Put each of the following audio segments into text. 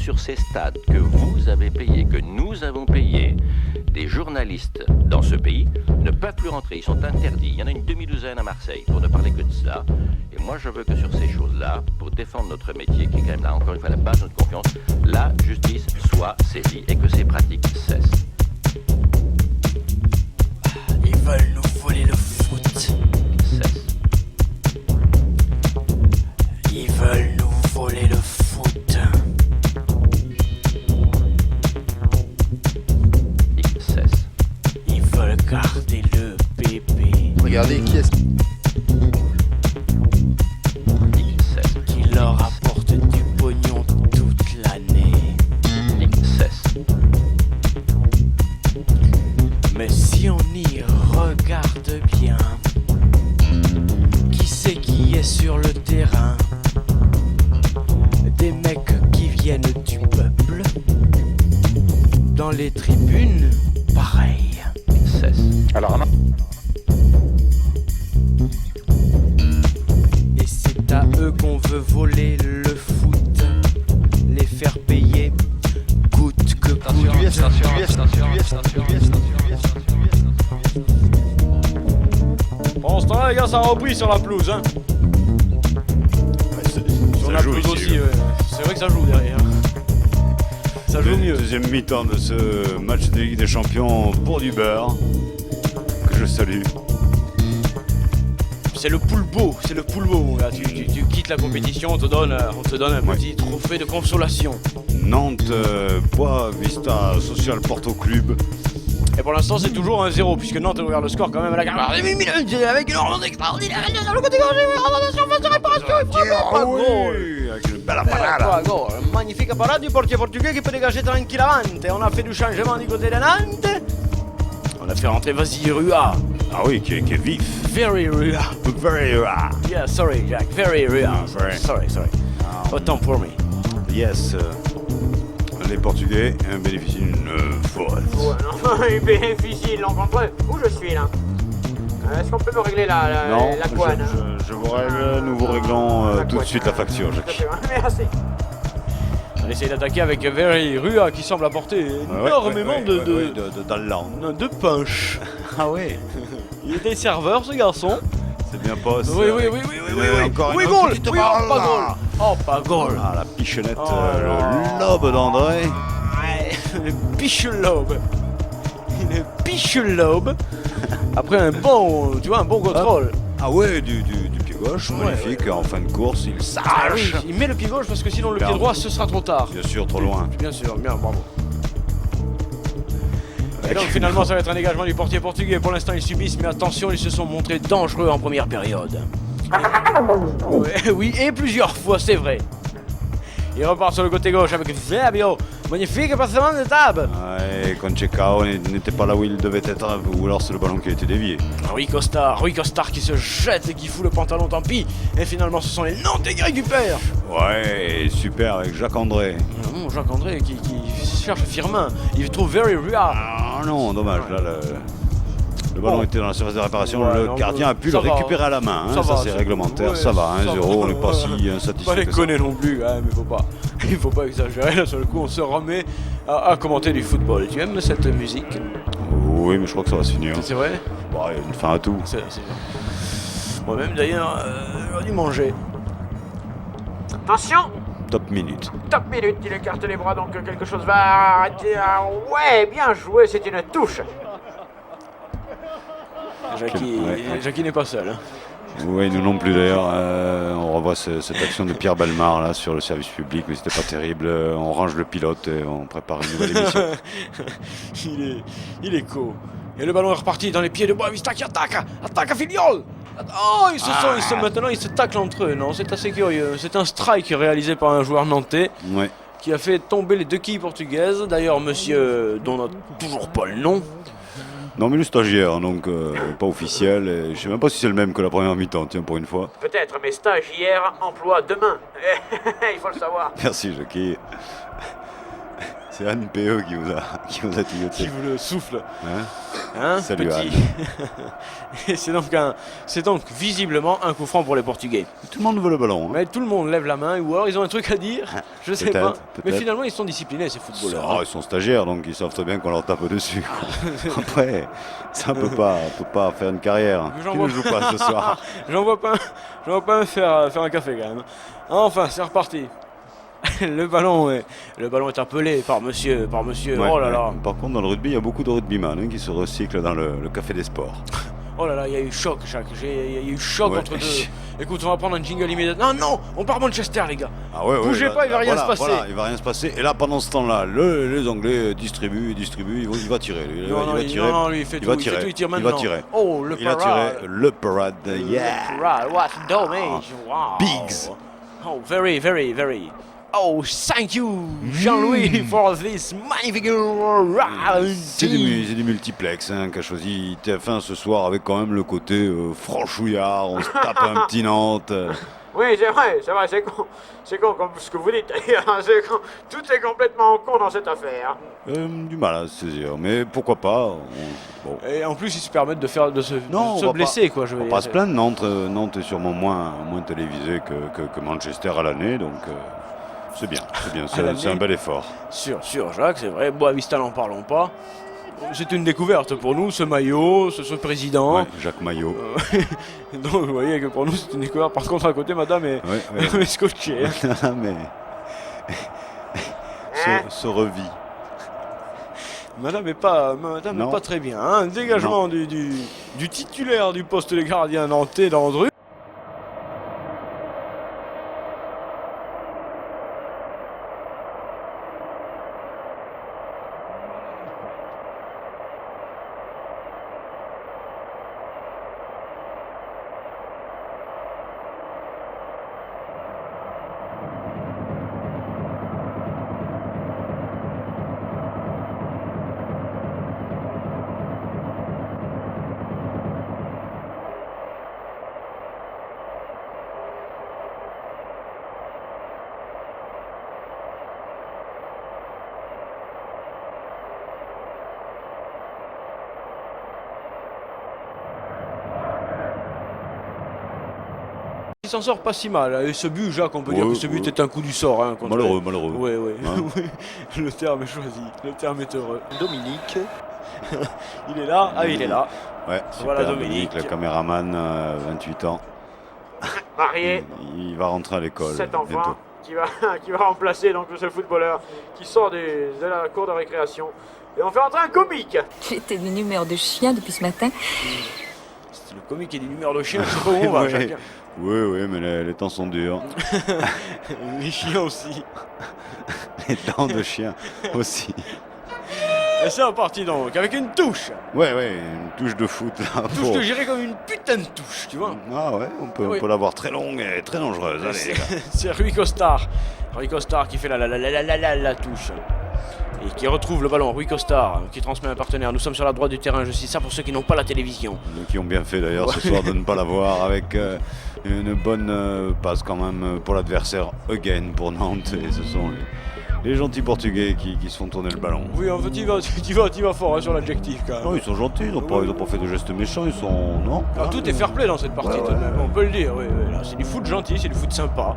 sur ces stades que vous avez payés, que nous avons payés, des journalistes dans ce pays ne peuvent plus rentrer, ils sont interdits. Il y en a une demi-douzaine à Marseille, pour ne parler que de cela. Et moi, je veux que sur ces choses-là, pour défendre notre métier, qui est quand même là, encore une fois, la base de notre confiance, la justice soit saisie et que ces pratiques cessent. Ils veulent nous voler le foot. Cesse. Ils veulent nous voler le foot. Il cesse. Ils veulent garder le bébé. Regardez qui est-ce Il cesse. Qui leur apporte du pognon toute l'année. Il cesse. Mais si on y regarde bien, qui c'est qui est sur le terrain? Des mecs qui viennent du peuple. Dans les tribunes, pareil. Il cesse. Alors, Et c'est à eux qu'on veut voler le foot, les faire payer coûte que coûte. Bon, ce temps-là, les gars, ça a repris sur la pelouse, hein. Sur la pelouse aussi, ouais. C'est vrai que ça joue derrière. Ça joue mieux. Deuxième mi-temps de ce match de Ligue des Champions pour du beurre, que je salue. C'est le poulbeau, mon gars. Tu quittes la compétition, on te donne un petit trophée de consolation. Nantes, Bois Vista Social Porto Club. Et pour l'instant, c'est toujours 1-0, puisque Nantes a ouvert le score quand même à la garde. Avec une relance extraordinaire sur le côté gauche, dans la surface de réparation, il frappe pas goal. Avec une belle Pas parade. goal. Magnifique parade du portier portugais qui peut dégager tranquillement. Et on a fait du changement du côté de Nantes. On a fait rentrer Vasily Rua. Ah oui, qui est vif. Very Rua. Very rare. Yeah, sorry Jack, very Rua. Very. Sorry. Autant pour moi. Yes. Les Portugais bénéficient d'une faute. Ouais, non, il bénéficie, ils l'ont contre eux. Où je suis là? Est-ce qu'on peut me régler Non, la couane? je vous règle, nous vous réglons tout de suite la facture, Jacques. Merci. On essaye d'attaquer avec Very Rua qui semble apporter énormément de talent. de punch. Ah ouais. Il était serveur ce garçon. C'est bien pas ça. Oui. Encore Oui, une goal. petite Oui, balle, pas là. goal. Oh, pas goal. Ah, la pichonnette, Oh là le lobe d'André. Ouais, le piche-lobe. Le piche-lobe. Après un bon contrôle. Ah ouais, du pied gauche, magnifique. En fin de course, il Ah oui, s'arrache. il met le pied gauche parce que sinon le pied Pardon. droit ce sera trop tard. Bien sûr, trop loin. Bien sûr, bien, bravo. Et donc finalement ça va être un dégagement du portier portugais. Pour l'instant ils subissent, mais attention, ils se sont montrés dangereux en première période. Ouais, oui, et plusieurs fois, c'est vrai. Il repart sur le côté gauche avec Fabio. Magnifique passement de table. Ouais, Concecao n'était pas là où il devait être, ou alors c'est le ballon qui a été dévié. Rui Costa qui se jette et qui fout le pantalon, tant pis. Et finalement ce sont les Nantais qui récupèrent. Ouais, super avec Jacques-André. Jacques-André qui cherche Firmin. Il trouve Very Rua. Ah non, dommage, là le ballon était dans la surface de réparation, Ouais, le non, gardien a pu le ça va. récupérer à la main, hein, Ça va, c'est ça- réglementaire, ouais, ça va, ça 1-0, va. on n'est pas si Pas insatisfait les que ça. connaître non plus, hein, mais il faut pas exagérer. Là, sur le coup, on se remet à commenter du football. Tu aimes cette musique? Oui, mais je crois que ça va se finir. C'est vrai? Bon, il y a une fin à tout. C'est... Moi-même, d'ailleurs, j'aurais dû manger. Attention, Top minute. top minute, il écarte les bras, donc quelque chose va arrêter. Ah, ouais, bien joué, c'est une touche. Jackie n'est pas seul. Hein. Oui, nous non plus d'ailleurs. On revoit cette action de Pierre Bellemare là sur le service public, mais c'était pas terrible. On range le pilote et on prépare une nouvelle émission. il est co. Et le ballon est reparti dans les pieds de Boavista qui attaque à Filiol. Oh, maintenant ils se taclent entre eux. Non, c'est assez curieux. C'est un strike réalisé par un joueur nantais Ouais. qui a fait tomber les deux quilles portugaises. D'ailleurs, monsieur dont on n'a toujours pas le nom. Non, mais le stagiaire, donc pas officiel. Et je sais même pas si c'est le même que la première mi-temps, tiens, pour une fois. Peut-être, mais stagiaire emploie demain. Il faut le savoir. Merci, Jackie. C'est Anne PE qui vous a Qui tuyauté. vous le souffle. Hein Hein, Salut, petit. Et c'est donc visiblement un coup franc pour les Portugais. Tout le monde veut le ballon. Hein. Mais tout le monde lève la main, ou alors ils ont un truc à dire, je sais Peut-être, pas. Mais peut-être. finalement, ils sont disciplinés, ces footballeurs. Ah, ils sont stagiaires, donc ils savent très bien qu'on leur tape dessus. Après, ça peut pas faire une carrière. J'en Qui vois ne joue pas ce soir? J'en vois pas un faire un café quand même. Enfin, c'est reparti. Le ballon est appelé par monsieur. Ouais, Oh là là. ouais. Par contre, dans le rugby, il y a beaucoup de rugbyman qui se recyclent dans le café des sports. Oh là là, il y a eu choc, Jacques. Il y a eu choc Ouais. entre deux. Écoute, on va prendre un jingle immédiatement. Non, on part Manchester, les gars. Ah ouais, Bougez pas, il va rien se passer. Voilà, il va rien se passer. Et là, pendant ce temps-là, les Anglais distribuent, il va tirer. Lui, il fait tout, il tire maintenant. Il va tirer. Oh, le Il a parade. tiré le parade. Yeah. Le parade, what damage. Wow. Bigs. Oh, very, very, very. Oh, thank you, Jean-Louis, for this magnifique round. C'est du multiplex qu'a choisi TF1 ce soir avec quand même le côté franchouillard, on se tape un petit Nantes. Oui, c'est vrai, c'est con comme ce que vous dites d'ailleurs, c'est con. Tout est complètement con dans cette affaire. Du mal à se saisir, mais pourquoi pas. Bon. Et en plus, ils se permettent de se Non, on va blesser, quoi. Je veux On dire. va se plaindre, Nantes est sûrement moins télévisé que Manchester à l'année, donc c'est bien, c'est un bel effort. Sûr, Jacques, c'est vrai. Boavista, n'en parlons pas. C'est une découverte pour nous, ce maillot, ce président. Ouais, Jacques Maillot. Donc, vous voyez que pour nous, c'est une découverte. Par contre, à côté, madame est, Ouais. est scotchée. Mais se revit. Madame n'est pas très bien. Hein. Dégagement du titulaire du poste de gardien nantais Landru. Il s'en sort pas si mal. Et ce but, Jacques, on peut dire que ce but est un coup du sort. Hein, contre Malheureux. Oui. Hein. Oui. Le terme est choisi. Le terme est heureux. Dominique. Il est là. Ah, il est là. Ouais, super, Voilà Dominique. le caméraman, 28 ans. Marié, Il va rentrer à l'école 7 enfants, bientôt. qui va remplacer donc ce footballeur qui sort de la cour de récréation. Et on fait entrer un comique. J'étais d'une humeur de chien depuis ce matin. C'est le comique et des numéros de chien. Je sais pas où on va, Ouais. Jacques. Oui, mais les temps sont durs. Les chiens aussi. Les dents de chien aussi. Et c'est reparti donc, avec une touche. Ouais, une touche de foot là. Touche que j'irais comme une putain de touche, tu vois. Ah ouais, on peut l'avoir très longue et très dangereuse. Allez, les gars. C'est Rui Costar. Rui Costar qui fait la touche. Et qui retrouve le ballon. Rui Costar qui transmet à un partenaire. Nous sommes sur la droite du terrain, je dis ça pour ceux qui n'ont pas la télévision. Qui ont bien fait d'ailleurs ce soir de ne pas l'avoir avec une bonne passe quand même pour l'adversaire again pour Nantes. Et ce sont les gentils Portugais qui se font tourner le ballon. Oui, en fait, tu vas fort hein, sur l'adjectif quand même. Non, ils sont gentils, ils n'ont pas fait de gestes méchants, ils sont. Non. Alors, tout est fair play dans cette partie, tout de même, on peut le dire. Oui, là, c'est du foot gentil, c'est du foot sympa.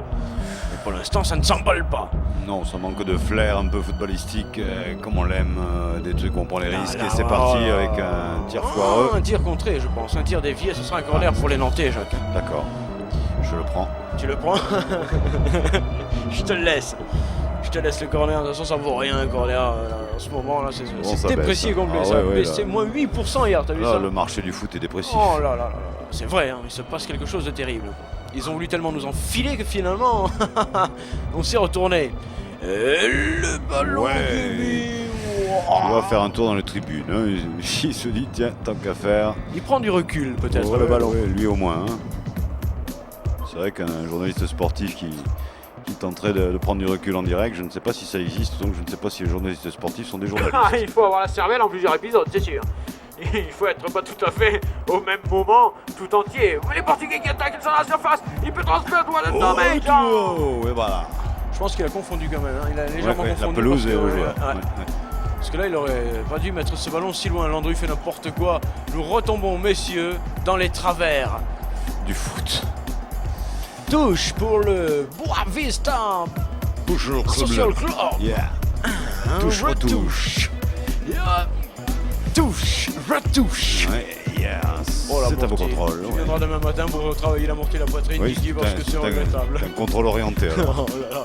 Mais pour l'instant, ça ne s'emballe pas. Non, ça manque de flair un peu footballistique, comme on l'aime, des trucs où on prend les risques. Là, Et c'est parti avec un tir foireux. Un tir contré, je pense. Un tir dévié, ce sera un corner pour les Nantais, Jacques. D'accord, je le prends. Tu le prends? Je te le laisse. Je te laisse le corner, de toute façon ça vaut rien un corner en ce moment là, c'est ça déprécié baisse. complet, Ah ça a ouais, baissé là. moins 8% hier, t'as vu Là, ça? le marché du foot est dépressif. Oh là là, c'est vrai, hein, il se passe quelque chose de terrible. Ils ont voulu tellement nous enfiler que finalement, on s'est retourné. Et le ballon de lui. Il va faire un tour dans les tribunes. Hein. Il se dit, tiens, tant qu'à faire. Il prend du recul peut-être Ouais, le ballon. ouais, lui au moins. Hein. C'est vrai qu'un journaliste sportif qui tenterait de prendre du recul en direct, je ne sais pas si ça existe, donc je ne sais pas si les journalistes sportifs sont des journalistes. Il faut avoir la cervelle en plusieurs épisodes, c'est sûr. Il faut être pas tout à fait au même moment, tout entier. Mais les Portugais qui attaquent, ils sont à la surface. Il peut transmettre droit dedans, mais Oh, et voilà. Je pense qu'il a confondu quand même, hein. Il a légèrement Ouais, confondu. la pelouse parce est que, rouge. ouais. Parce que là, il aurait pas dû mettre ce ballon si loin. Landru fait n'importe quoi. Nous retombons, messieurs, dans les travers Du foot. touche pour le Boavista Toujours Social Club. Yeah. Touche, retouche. Yeah. Touche, retouche. Ouais, yeah. Oh, la C'est à vos Mortier. contrôles. Tu ouais. viendras demain matin pour travailler la mortier et la poitrine, Oui, Kiki, parce que c'est regrettable. t'as un contrôle orienté alors. Oh là là.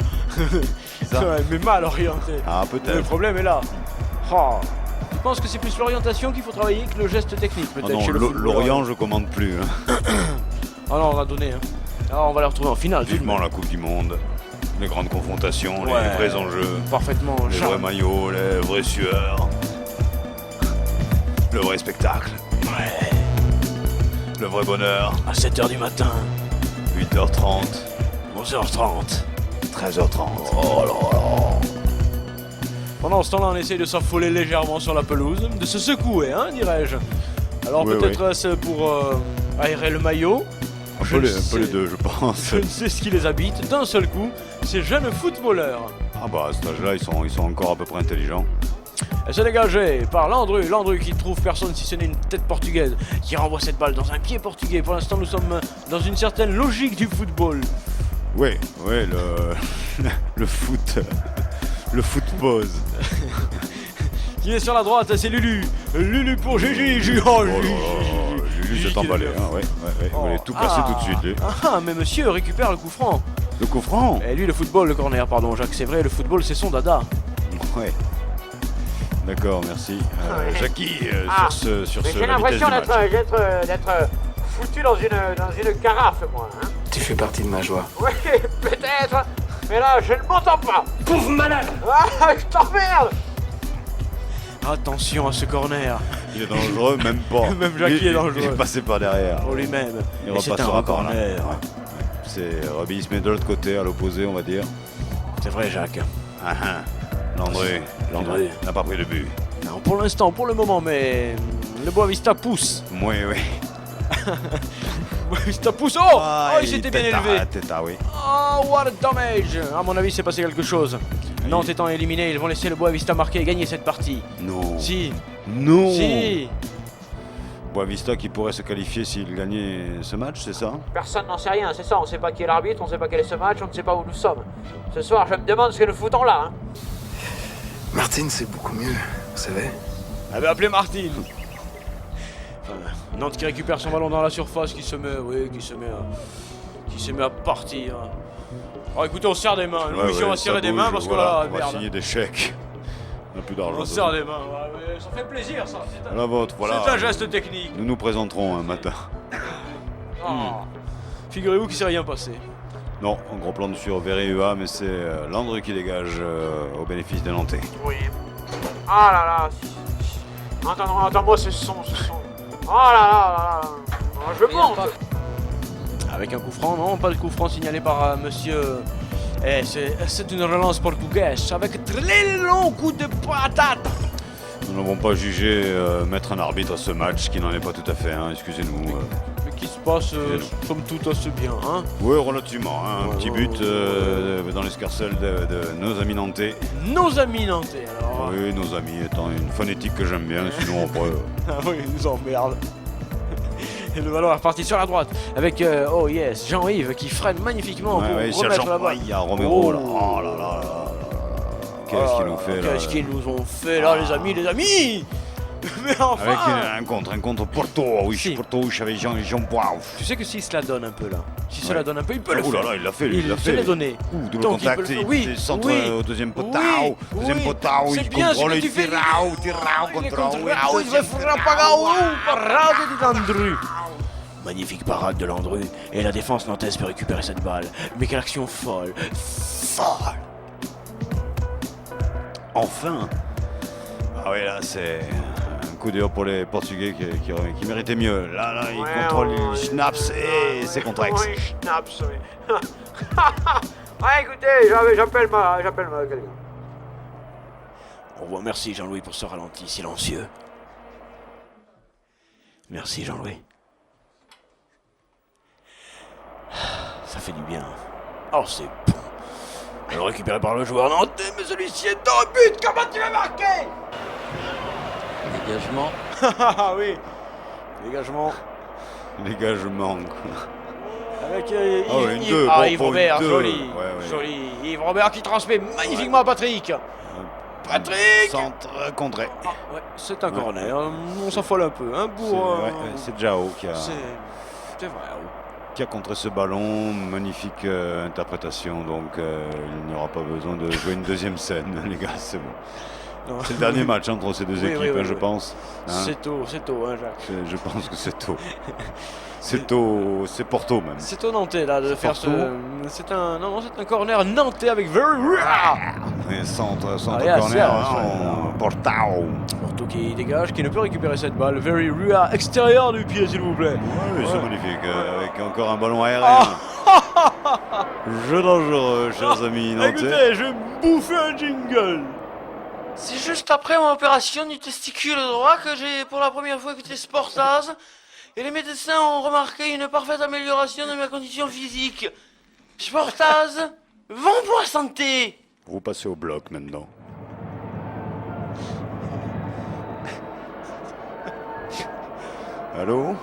Ça. Ouais, mais mal orienté. Ah, Le peut-être. problème est là. Oh. Je pense que c'est plus l'orientation qu'il faut travailler que le geste technique, Ah peut-être. non, chez le footballeur. l'Orient, je commande plus. Hein. Ah non, on a donné. Hein. Alors on va les retrouver en finale. tout de Vivement même. la Coupe du Monde, les grandes confrontations, Ouais. les vrais enjeux, Parfaitement. les vrais maillots, les vraies sueurs, le vrai spectacle, Ouais. le vrai bonheur. À 7h du matin, 8h30, 11h30. 13h30. Oh là là. Pendant ce temps-là, on essaye de s'affoler légèrement sur la pelouse, de se secouer, hein, dirais-je. Alors Oui, peut-être est-ce pour aérer le maillot. Un Je peu ne les sais- deux, je pense. Je ne sais ce qui les habite d'un seul coup, ces jeunes footballeurs. Ah bah à cet âge-là, ils sont encore à peu près intelligents. Elle s'est dégagée par Landru qui ne trouve personne si ce n'est une tête portugaise, qui renvoie cette balle dans un pied portugais. Pour l'instant, nous sommes dans une certaine logique du football. Oui, le foot. Le foot pose. Qui est sur la droite, c'est Lulu. Lulu pour Gigi. Lulu s'est emballé. Hein, ouais. Il voulait tout casser tout de suite, lui. Ah, mais monsieur récupère le coup franc. Le coup franc. Et lui, le football, le corner, pardon, Jacques, c'est vrai, le football, c'est son dada. Ouais. D'accord, merci. Ouais. Jackie, Ah, sur Mais ce j'ai la vitesse l'impression du match. d'être foutu dans une carafe, moi. Hein. Tu fais partie de ma joie. Oui, peut-être, mais là, je ne m'entends pas. Pauvre malade! Ah, je t'emmerde. Attention à ce corner. Il est dangereux, même pas. Même Jackie est dangereux. Il est passé par derrière. Pour lui-même. Il Et c'est un repassera par là. corner. C'est Robbie, il se met de l'autre côté, à l'opposé, on va dire. C'est vrai, Jacques. Ah ah. Landry n'a pas pris le but. Non, pour l'instant, pour le moment, mais le Boavista pousse. Oui. Boavista pousse. Oh, il s'était bien élevé. Oui. Oh, what a damage. À mon avis, c'est passé quelque chose. Nantes étant éliminé, ils vont laisser le Boavista marquer et gagner cette partie. Non. Si, Non. si. Boavista qui pourrait se qualifier s'il gagnait ce match, c'est ça? Personne n'en sait rien, c'est ça. On ne sait pas qui est l'arbitre, on ne sait pas quel est ce match, on ne sait pas où nous sommes. Ce soir, je me demande ce que nous foutons là. Hein. Martine, c'est beaucoup mieux, vous savez. Elle avait appelé Martine. Nantes qui récupère son ballon dans la surface, qui se met à partir. Oh, écoutez, on serre des mains. Nous aussi, on va serrer des mains parce que là, on va merde. signer des chèques. On n'a plus d'argent. On serre des mains. Ouais, mais ça fait plaisir, ça. La vôtre, voilà. C'est un geste technique. Nous nous présenterons un matin. Oh. Figurez-vous qu'il s'est rien passé. Non, un gros plan sur Verrua, mais c'est Landry qui dégage au bénéfice des Nantais. Oui. Ah là là. Entends-moi ce son. Oh là là. Oh, je monte. Avec un coup franc, non, pas de coup franc signalé par monsieur. C'est une relance portugaise avec un très long coup de patate. Nous n'avons pas jugé mettre un arbitre à ce match, qui n'en est pas tout à fait, hein, excusez-nous. Mais qui se passe, somme toute, assez bien, hein. Oui, relativement, hein, un Ouais, petit ouais, but dans l'escarcelle de nos amis nantais. Nos amis nantais, alors. Oui, nos amis étant une phonétique que j'aime bien, sinon on pourrait... Ah oui, ils nous emmerdent. Et le ballon est reparti sur la droite avec, oh yes, Jean-Yves qui freine magnifiquement pour remettre la balle. Il y a Romero là. Oh. Oh là là là là là. Qu'est-ce qu'ils nous fait là? Qu'est-ce qu'ils nous ont fait là, les amis? Mais enfin! Avec un contre Porto, oui, Si. Porto, avec Jean Bois. Tu sais que s'il se la donne un peu là, si se Ouais. la donne un peu, il peut le Oh là faire. là, il l'a fait, lui, il l'a se fait. l'est donné. Double Donc, il contact, peut le faire. il Oui, centre oui. au deuxième Oui, poteau, deuxième oui. poteau, C'est il bien ce contrôle, que il tu fais. tire, Il est contrôle, contre il va faire un parade de Landru. Magnifique parade de Landru. Et la défense nantaise peut récupérer cette balle. Mais quelle action folle. Folle. Enfin. Ah oui, là, c'est un coup dehors pour les Portugais qui méritaient mieux. Là, il contrôle, il schnaps et c'est contre Aix. Oui, schnaps, oui. Ouais, écoutez, j'appelle ma quelqu'un. Au revoir, merci Jean-Louis pour ce ralenti silencieux. Merci Jean-Louis. Ça fait du bien. Oh, c'est bon. Alors récupéré par le joueur nantais, mais celui-ci est dans le but. Comment tu vas marquer? Dégagement. Ah oui. Dégagement. Dégagement. Avec Ah oui, une deux, Yves bon, Robert, une deux. joli. Ouais. Joli. Yves Robert qui transmet magnifiquement à Patrick. Patrick. Centre contré. Ouais, c'est un corner. On s'affole un peu. Hein, C'est Jao qui C'est vrai. qui a contré ce ballon. Magnifique interprétation. Donc il n'y aura pas besoin de jouer une deuxième scène, les gars. C'est bon. Non. C'est le dernier match entre ces deux Oui, équipes, oui, je pense. Hein, C'est tôt, hein, Jacques. je pense que c'est tôt. C'est tôt, c'est Porto même. C'est au Nantais là de faire ce. Porto. C'est un corner nantais avec very. Et centre Allez, corner. assez, Portao. Porto qui dégage, qui ne peut récupérer cette balle. Very Rua, extérieur du pied, s'il vous plaît. Oui, c'est Ouais. magnifique. Avec encore un ballon aérien. Jeu dangereux, chers amis nantais. Écoutez, je vais bouffer un jingle. C'est juste après mon opération du testicule droit que j'ai pour la première fois écouté Sportaz et les médecins ont remarqué une parfaite amélioration de ma condition physique. Sportaz, bon pour la santé. Vous passez au bloc maintenant. Allô?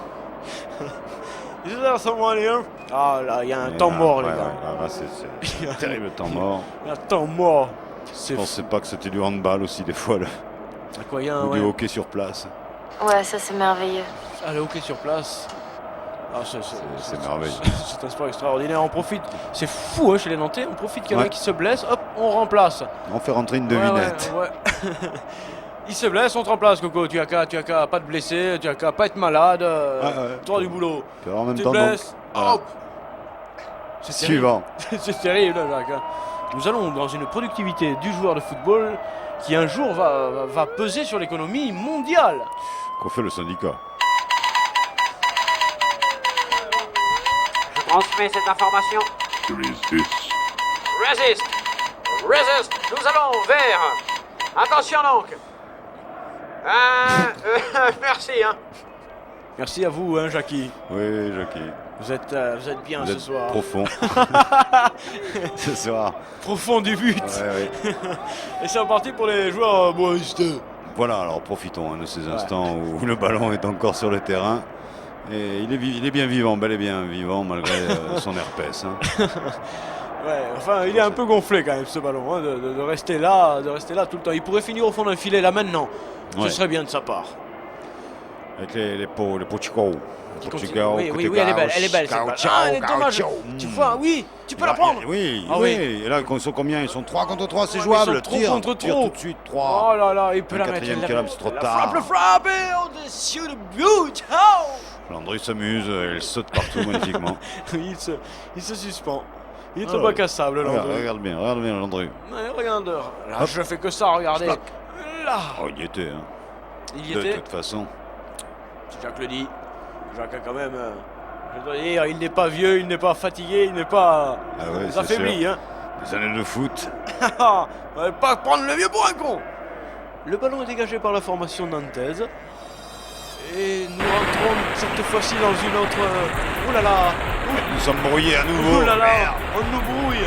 Is there someone here? Ah là, il y a un temps mort, les ouais, gars. ouais, là, c'est un terrible temps mort. Un temps mort. Je C'est pensais pas que c'était du handball aussi des fois, À quoi il y a un. ou du Ouais. hockey sur place. Ouais, ça c'est merveilleux. Ah, le hockey sur place. Ah, C'est merveilleux. C'est un sport extraordinaire. On profite. C'est fou hein, chez les Nantais. On profite qu'il y en a Ouais. qui se blesse. Hop, on remplace. On fait rentrer une Ouais, devinette. ouais. Il se blesse, on te remplace, Coco. Tu as qu'à pas te blesser, tu as qu'à pas être malade. Ouais. Toi du boulot. Puis en même Tu te temps, donc, blesses. voilà. Hop. C'est Suivant. terrible. C'est terrible, là, Jacques. Hein. Nous allons dans une productivité du joueur de football qui un jour va peser sur l'économie mondiale. Qu'en fait le syndicat? Je transmets cette information. Résiste. Résiste. Nous allons vers. Attention donc. Merci, hein. Merci à vous, hein, Jackie. Oui, Jackie. Vous êtes bien Vous ce êtes soir. profond. Ce soir. Profond du but. Ouais. Et c'est reparti pour les joueurs boisistes. Voilà, alors profitons de ces instants où le ballon est encore sur le terrain. Et il est bien vivant, bel et bien vivant, malgré son herpès. Hein. Ouais, enfin, il est un peu gonflé quand même ce ballon, hein, de rester là tout le temps. Il pourrait finir au fond d'un filet là maintenant. Ce Ouais. serait bien de sa part. Avec les Portugal. Oui, elle est belle, cette balle. Ah, elle est dommage. Tu vois, oui, tu peux la prendre. Oui, Ah oui. Et là, ils sont combien? Ils sont 3 contre 3, c'est Ouais, jouable. mais ils sont trop Tire, contre tire trop. tout de suite, 3. Oh là là, il peut Le la mettre. quatrième il calme, c'est trop la tard. frappe, le frappe, et au-dessus de but. Oh. Landry s'amuse, il saute partout magnifiquement. il se suspend. Il est Ah trop ouais. bac à sable, Regarde, Landry. regarde bien Landry. Ouais, regarde. Là, Hop. je fais que ça, regardez. Splac. Là. Oh, il y était, hein. Il y De était. toute façon. Jacques le dit. Jacques a quand même. Je dois dire, il n'est pas vieux, il n'est pas fatigué, il n'est pas Ah ouais, c'est affaibli. sûr. Hein. Des années de foot. On va pas prendre le vieux pour un con. Le ballon est dégagé par la formation nantaise. Et nous rentrons cette fois-ci dans une autre. Oh là là. Nous sommes brouillés à nouveau. Oh là là. Merde. On nous brouille.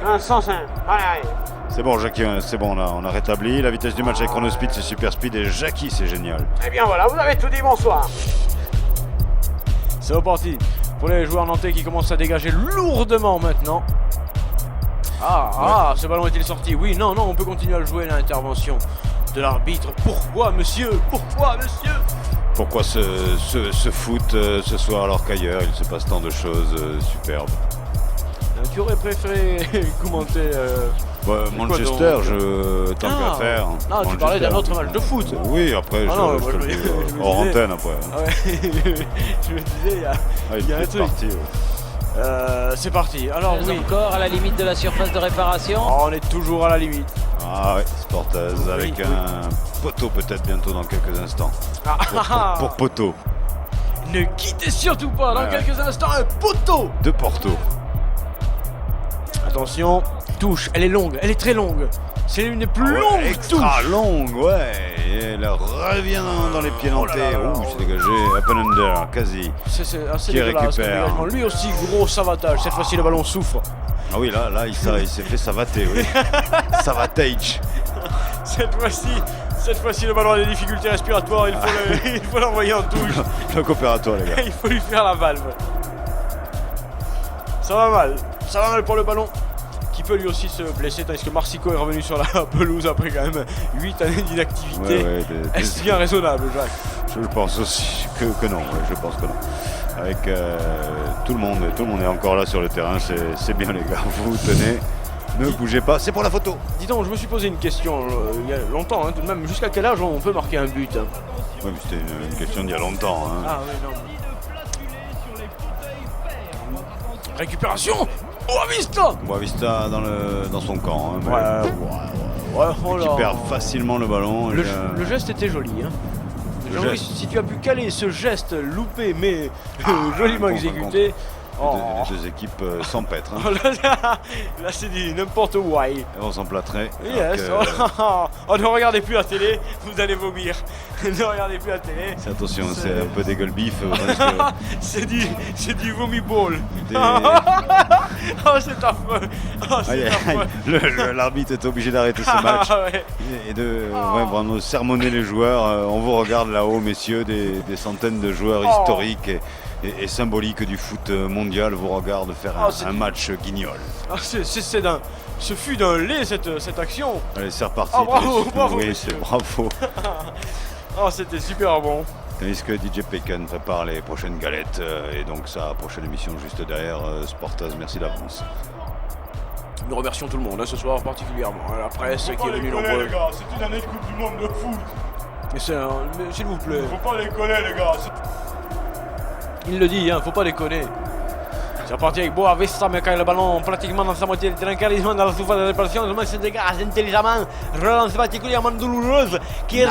Un sens, hein. Allez. C'est bon, Jackie, c'est bon, là, on a rétabli. La vitesse du match avec Chronospeed, c'est super speed. Et Jackie, c'est génial. Eh bien voilà, vous avez tout dit, bonsoir. C'est reparti pour les joueurs nantais qui commencent à dégager lourdement maintenant. Ce ballon est-il sorti? Oui, non, on peut continuer à le jouer, l'intervention de l'arbitre. Pourquoi, monsieur? Pourquoi ce foot ce soir alors qu'ailleurs il se passe tant de choses superbes? Tu aurais préféré commenter Manchester, tant qu'à faire. Non, tu parlais d'un autre match de foot. Oui, après, non, je moi, te le je dis me hors disais- antenne après. Ah ouais, je me disais, il y a un est truc. parti. Ouais. C'est parti. Alors oui, Encore à la limite de la surface de réparation. on est toujours à la limite. Ah ouais, Sportaz avec oui. un poteau peut-être bientôt dans quelques instants. Pour poteau Ne quittez surtout pas, dans Ouais, quelques instants, un poteau. de Porto. Attention, touche, elle est longue, elle est très longue. C'est l'une des plus longues Extra touches. longue, ouais. Et elle revient dans les pieds Oh là nantais. là là. Ouh, c'est dégagé. Up and under, quasi. C'est assez Qui dégueulasse comme récupère. dégagement. Lui aussi, gros savatage. Cette fois-ci, le ballon souffre. Ah oui, là il s'est fait savater, oui. Savatage. Cette fois-ci, le ballon a des difficultés respiratoires. Il faut l'envoyer en touche. Bloc opératoire, les gars. Il faut lui faire la valve. Ça va mal pour le ballon. Qui peut lui aussi se blesser, tandis que Marsico est revenu sur la pelouse après quand même 8 années d'inactivité. Ouais, Est-ce bien raisonnable, Jacques? Je pense aussi que non, ouais, je pense que non. Avec tout le monde est encore là sur le terrain, c'est bien les gars, vous tenez, ne bougez pas, c'est pour la photo. Dis donc, je me suis posé une question il y a longtemps, hein, tout de même, jusqu'à quel âge on peut marquer un but? Ouais, mais c'était une question d'il y a longtemps. Hein. Ah oui, non. Récupération! Boavista! Boavista dans son camp. Hein, Ouais, oh qui là. perd facilement le ballon. Le geste était joli, hein. Jean-Louis, si tu as pu caler ce geste loupé mais joliment exécuté. Les deux équipes s'empêtrent. Hein. Là c'est dit n'importe où. Elles vont s'emplâtrer. Yes. Oh, ne regardez plus la télé, vous allez vomir. Ne regardez plus la télé. Attention, c'est un peu des gueule-bif. C'est du vomi ball. Oh c'est affreux. Oh, c'est affreux. L'arbitre est obligé d'arrêter ce match et de vraiment sermonner les joueurs. On vous regarde là-haut, messieurs, des centaines de joueurs historiques et symbolique du foot mondial vous regarde faire un match guignol. Ce fut d'un lait cette action. Allez, c'est reparti. Bravo. Oui, c'est bravo. C'était super bon. Tandis que DJ Pécan prépare les prochaines galettes et donc sa prochaine émission juste derrière Sportaz. Merci d'avance. Nous remercions tout le monde ce soir particulièrement, la presse qui est venue nombreuse. C'est une année de Coupe du Monde de foot. Mais s'il vous plaît. Faut pas déconner les gars. Il le dit, faut pas déconner. C'est reparti avec Boavista, mais quand le ballon pratiquement dans sa moitié de terrain, quasiment dans la surface de réparation, le match se dégage intelligemment. Relance particulièrement douloureuse qui est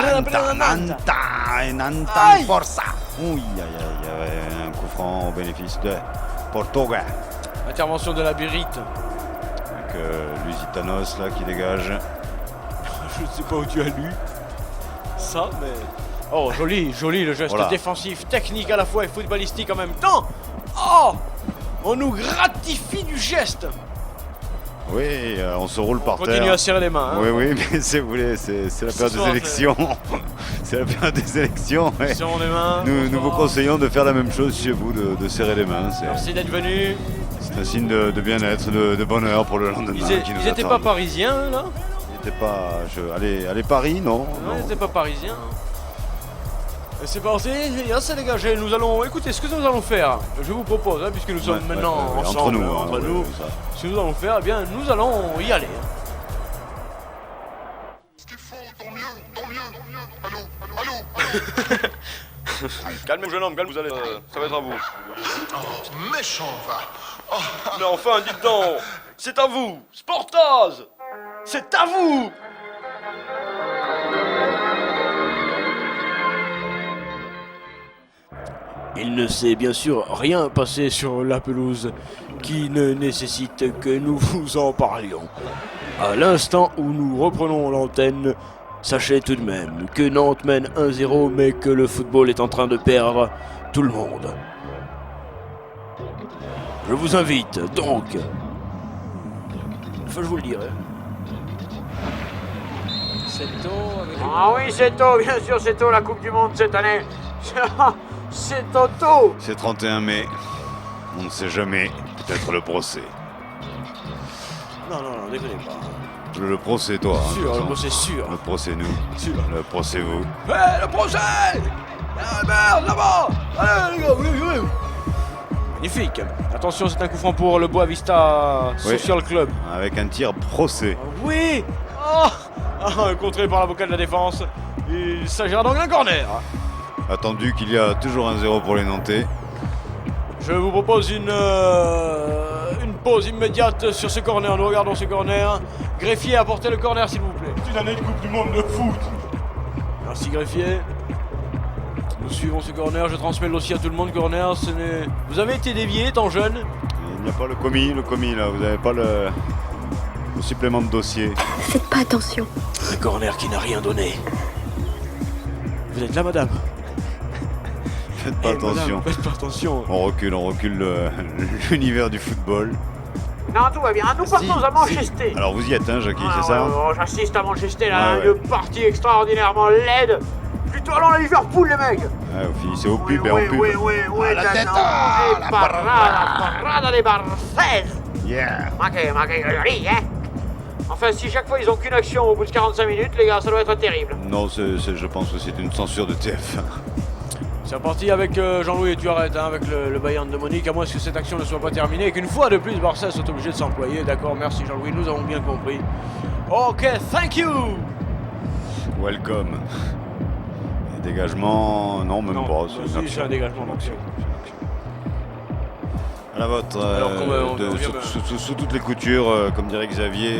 Nanta forza. Oui, il y avait un coup franc au bénéfice de Portugal. Intervention de la Birite. Avec Lusitanos là qui dégage. Je ne sais pas où tu as lu ça, mais... Oh, joli le geste défensif, technique à la fois et footballistique en même temps. Oh, on nous gratifie du geste. Oui, on se roule par terre. On continue à serrer les mains. Hein. Oui, mais c'est la période des élections. C'est la période des élections. Serrons les mains. Nous vous conseillons de faire la même chose chez vous, de serrer les mains. Merci d'être venu. C'est un signe de bien-être, de bonheur pour le lendemain. Ils n'étaient pas parisiens là? Ils n'étaient pas... Allez, Paris, non. Ils n'étaient pas parisiens. C'est parti, c'est dégagé. Nous allons écouter ce que nous allons faire. Je vous propose, puisque nous sommes maintenant ensemble, entre nous, ce que nous allons faire, nous allons y aller. Ce qu'il faut, tant mieux. Allô. Calmez-vous, jeune homme, calmez-vous, ça va être à vous. Oh, méchant, va. Mais enfin, dites donc, c'est à vous, Sportaz. C'est à vous. Il ne s'est bien sûr rien passé sur la pelouse qui ne nécessite que nous vous en parlions. À l'instant où nous reprenons l'antenne, sachez tout de même que Nantes mène 1-0 mais que le football est en train de perdre tout le monde. Je vous invite donc... Enfin, je vous le dirai. C'est tôt avec... Ah oui, c'est tôt, bien sûr, c'est tôt la Coupe du Monde cette année. C'est tôt. C'est 31 mai. On ne sait jamais. Peut-être le procès. Non, déconnez pas. Le procès, toi. Sûr, le procès sûr. Le procès, nous. Sûr. Le procès, vous. Le procès. Ah merde, là-bas. Allez, les gars, oui. Magnifique. Attention, c'est un coup franc pour le Boavista Social Club. Avec un tir procès. Oui. Contré par l'avocat de la défense. Il s'agira donc d'un corner. Attendu qu'il y a toujours 1-0 pour les Nantais. Je vous propose une pause immédiate sur ce corner. Nous regardons ce corner. Greffier, apportez le corner s'il vous plaît. C'est une année de Coupe du Monde de foot. Merci Greffier. Nous suivons ce corner. Je transmets le dossier à tout le monde. Corner, vous avez été dévié étant jeune. Il n'y a pas le commis là. Vous n'avez pas le supplément de dossier. Faites pas attention. Le corner qui n'a rien donné. Vous êtes là, madame? Faites pas attention. Madame, faites pas attention. On recule l'univers du football. Non, tout va bien. Nous partons à Manchester. Alors vous y êtes, hein, Jackie, Ah, c'est ça? ouais, j'assiste à Manchester, là, Ouais, ouais. une partie extraordinairement laide. Plutôt allant à Liverpool, les mecs. Ouais, vous finissez au Oui, pub et en oui, pub. oui, oui, oui, la Dano. tête, Et parada des Barcès. Yeah! Manquez, joli, hein. Enfin, si chaque fois ils ont qu'une action au bout de 45 minutes, les gars, ça doit être terrible. Non, je pense que c'est une censure de TF1. C'est reparti avec Jean-Louis et tu arrêtes hein, avec le Bayern de Munich, à moins que cette action ne soit pas terminée et qu'une fois de plus Barça soit obligé de s'employer. D'accord, merci Jean-Louis, nous avons bien compris. Ok, thank you. Welcome. Et dégagement, non, même Non, pas. si, une c'est action. un dégagement d'action. À la vôtre, Alors, on vient sous toutes les coutures, comme dirait Xavier,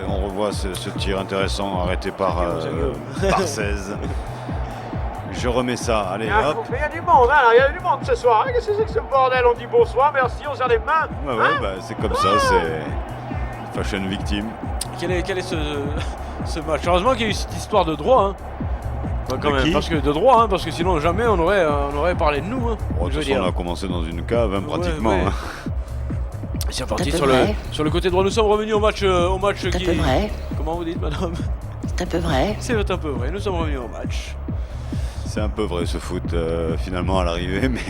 on revoit ce tir intéressant arrêté par 16. Je remets ça, allez hop. Il y a du monde, hein, il y a du monde ce soir. Hein. Qu'est-ce que c'est que ce bordel? On dit bonsoir, merci, on serre les mains. Ouais, ouais, Hein? bah, c'est comme ça, c'est fashion victime. Quel est ce match? Heureusement qu'il y a eu cette histoire de droit. Hein. Enfin, quand De même, qui parce que de droit, hein, parce que sinon jamais on aurait parlé de nous. Hein, Bon, de je veux toute façon, dire. on a commencé dans une cave, hein, pratiquement. Ouais. hein. C'est reparti C'est un sur peu le, vrai. sur le côté droit. Nous sommes revenus au match C'est un qui. peu vrai. Comment vous dites, madame? C'est un peu vrai. C'est un peu vrai. Nous sommes revenus au match. C'est un peu vrai ce foot finalement à l'arrivée, mais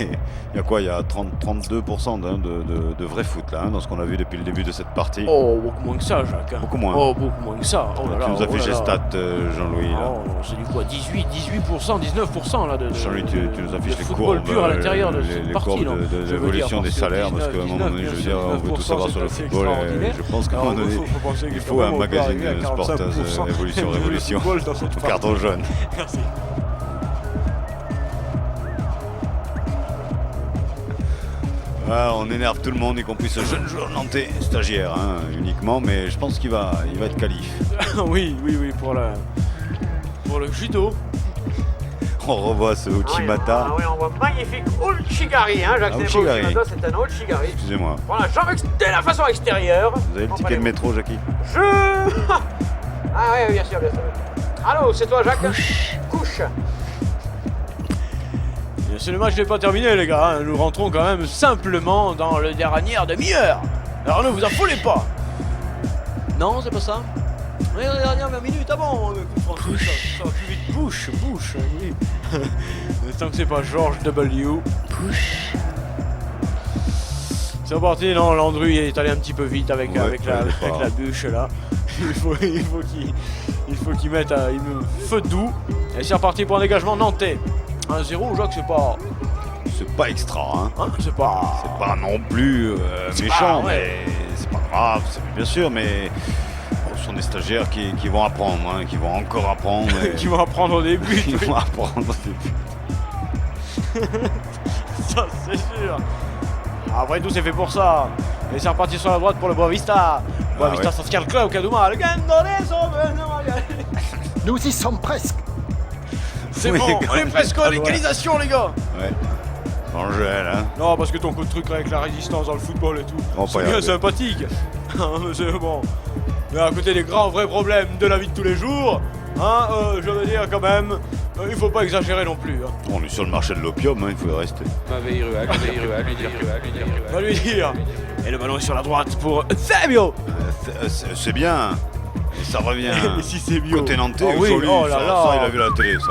il y a quoi? Il y a 32% de vrai foot là, hein, dans ce qu'on a vu depuis le début de cette partie. Oh, beaucoup moins que ça, Jacques. hein. Beaucoup moins. Oh, beaucoup moins que ça. Oh là là, Tu nous oh affiches là les là. stats, Jean-Louis. là. Oh, c'est du quoi? 18%, 19% là de. Jean-Louis, tu nous affiches de les football courbes, pur à l'intérieur de les cette partie, courbes non? de Je veux dire, l'évolution des parce que salaires, parce qu'à un moment donné, je veux dire, on veut tout savoir sur le football. Et je pense qu'à un Alors, moment donné, faut penser il que faut quand un même, on peut magazine arriver à Sportaz 45% Évolution du Révolution. football dans cette Au partie. carton jaune. Merci. Ah, on énerve tout le monde, y compris ce jeune joueur nantais, stagiaire hein, uniquement, mais je pense qu'il va être qualif. oui, pour le judo. On revoit ce Uchimata. Ah oui, on voit magnifique Uchigari, hein, Jacques. Ah, C'est pas Uchigari. Uchimata, c'est un Uchigari. Excusez-moi. Voilà, jambe de la façon extérieure. Vous avez le ticket de métro, Jackie? Je... Ah oui, bien sûr, bien sûr. Allô, c'est toi, Jacques? Couche. Si le match n'est pas terminé, les gars, hein, nous rentrons quand même simplement dans le dernier demi-heure. Alors ne vous affolez pas. Non, c'est pas ça. Oui, la dernière minute, ah bon, François, ça va plus vite. Bouche, oui. Tant que c'est pas George W. C'est reparti, non, Landru est allé un petit peu vite avec la bûche là. Il faut qu'il mette un feu doux. Et c'est reparti pour un dégagement nantais. 1-0, Jacques, C'est pas extra, hein. c'est pas non plus C'est méchant, pas, ouais. mais c'est pas grave, bien sûr, mais bon, ce sont des stagiaires qui vont apprendre, hein, qui vont encore apprendre. qui vont apprendre au début. Qui vont apprendre au début. Ça, c'est sûr. Après tout, c'est fait pour ça. Et c'est reparti sur la droite pour le Boavista. Boavista, ouais. Social Club, Kaduma, le Nous y sommes presque. C'est Oui, bon, quand on est même, presque pas à loin. l'égalisation, les gars. Ouais. Angèle, hein. Non, parce que ton coup de truc avec la résistance dans le football et tout, On c'est va y bien arriver. sympathique. C'est bon. Mais à côté des grands vrais problèmes de la vie de tous les jours, hein, je veux dire quand même, il faut pas exagérer non plus. Hein. On est sur le marché de l'opium, hein, il faut y rester. On va lui dire. Et le ballon est sur la droite pour Fabio. C'est bien. Et ça revient. Et si c'est bio. Côté nantais, Oh oui, joli, oh là ça, là. ça, il a vu la télé, ça.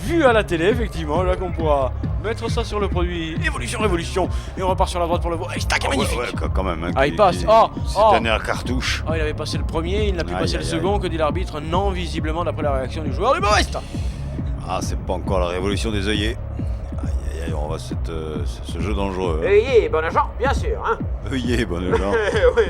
Vu à la télé, effectivement, là qu'on pourra mettre ça sur le produit Révolution. Et on repart sur la droite pour le voir. Et stack, Ah ouais, magnifique. ouais, quand même. Hein, Ah, il passe. Cette Oh. dernière cartouche. Ah, il avait passé le premier, il n'a pu Aïe, passer le aïe, second, que dit l'arbitre? Non, visiblement, d'après la réaction du joueur du Boavista. Ah, c'est pas encore la révolution des œillets. Aïe, aïe, aïe, on va ce jeu dangereux. Hein. Ayez bon agent, bien sûr, hein. Œillet, bon genre. Oui,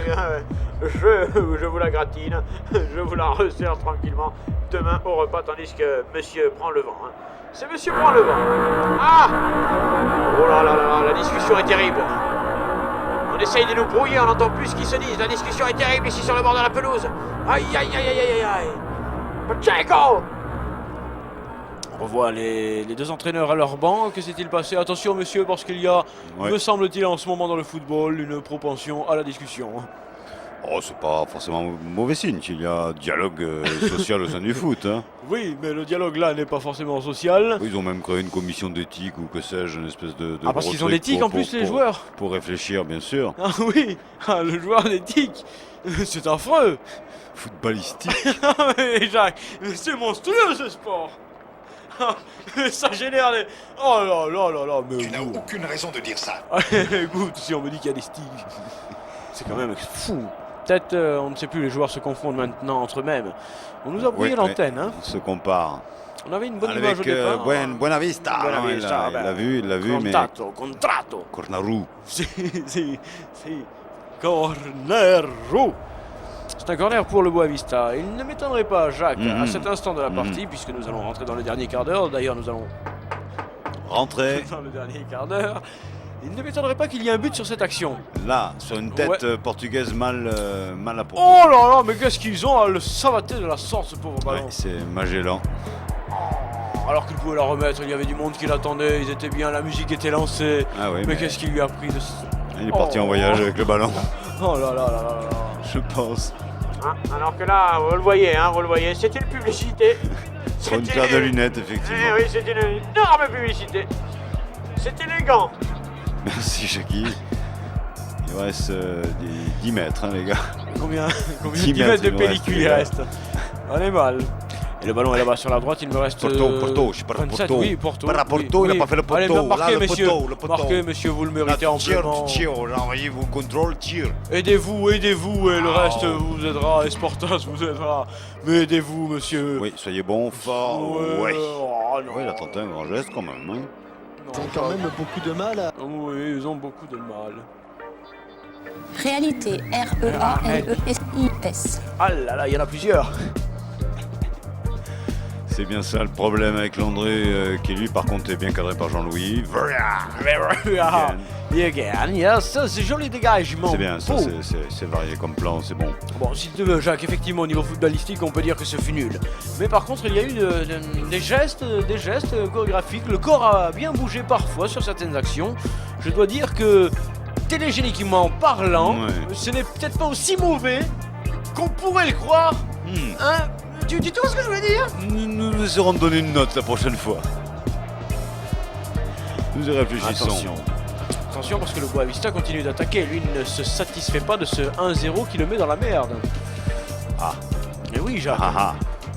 je vous la gratine, je vous la resserre tranquillement demain au repas, tandis que monsieur prend le vent. Hein. C'est monsieur prend le vent. Ah! Oh là là là, la discussion est terrible. On essaye de nous brouiller, on n'entend plus ce qu'ils se disent. La discussion est terrible ici sur le bord de la pelouse. Aïe, aïe, aïe, aïe, aïe, aïe. Pacheco! On revoit les deux entraîneurs à leur banc. Que s'est-il passé? Attention, monsieur, parce qu'il y a, Ouais. me semble-t-il, en ce moment dans le football, une propension à la discussion. Oh, c'est pas forcément mauvais signe qu'il y a dialogue social au sein du foot. Hein. Oui, mais le dialogue là n'est pas forcément social. Ils ont même créé une commission d'éthique ou que sais-je, une espèce de Ah, parce gros qu'ils ont truc l'éthique en plus, les joueurs. Pour réfléchir, bien sûr. Ah oui, le joueur d'éthique, c'est affreux. Footballistique. Ah mais Jacques, c'est monstrueux ce sport. Ça génère des... Oh là là là là, mais... Tu n'as aucune raison de dire ça. Écoute, si on me dit qu'il y a des styles, c'est quand même fou. Peut-être, on ne sait plus, les joueurs se confondent maintenant entre eux-mêmes. On nous a brouillé l'antenne, hein. On se compare. On avait une bonne image au départ. Buena Vista. Buena Il l'a vu, mais... Contratto. Cornaru. Si. Cornero. C'est un corner pour le Boavista. Il ne m'étonnerait pas, Jacques, à cet instant de la partie, puisque nous allons rentrer dans le dernier quart d'heure. D'ailleurs, nous allons rentrer dans le dernier quart d'heure. Il ne m'étonnerait pas qu'il y ait un but sur cette action. Là, sur une tête portugaise mal appropriée. Oh là là, mais qu'est-ce qu'ils ont à le savater de la sorte, ce pauvre ballon. Ouais, c'est Magellan. Alors qu'il pouvait la remettre, il y avait du monde qui l'attendait, ils étaient bien, la musique était lancée. Ah oui, mais qu'est-ce qui lui a pris de... Il est parti en voyage avec le ballon. Oh là là là là là. Je pense. Hein, alors que là, vous le voyez, c'est une publicité. Sur une paire de lunettes, effectivement. Eh oui, c'est une énorme publicité. C'est élégant. Merci, Jackie. Il reste 10 mètres, hein, les gars. Combien 10 10 mètres de il nous pellicule il reste. reste. On est mal. Et le ballon est là-bas sur la droite, il me reste... Porto, je suis pas 27, Porto. oui, Porto. Pas Porto, il n'a pas fait le poteau. Allez, marquez, Là, messieurs. le poteau. Marquez, messieurs, vous le méritez amplement. Tire, envoyez-vous, contrôle, tire. Aidez-vous, et le reste vous aidera, et Sportas vous aidera. Mais aidez-vous, monsieur. Oui, soyez bon, fort. Ouais. Oh, non. Oui, il a tenté un grand geste quand même. Hein. Ils ont quand même beaucoup de mal à... Oui, ils ont beaucoup de mal. Réalité, R-E-A-L-E-S-I-S. Ah là là, il y en a plusieurs. C'est bien ça le problème avec Landré, qui lui par contre est bien cadré par Jean-Louis. Again, yes, c'est joli dégagement. C'est bien, ça, c'est varié comme plan, c'est bon. Bon, si tu veux, Jacques, effectivement, au niveau footballistique, on peut dire que ce fut nul. Mais par contre, il y a eu des gestes chorégraphiques. Le corps a bien bougé parfois sur certaines actions. Je dois dire que, télégéniquement parlant, ce n'est peut-être pas aussi mauvais qu'on pourrait le croire. Hein? Tu vois ce que je veux dire? Nous essaierons de donner une note la prochaine fois. Nous y réfléchissons. Attention parce que le Boavista continue d'attaquer. Lui ne se satisfait pas de ce 1-0 qui le met dans la merde. Ah. Mais oui, Jacques.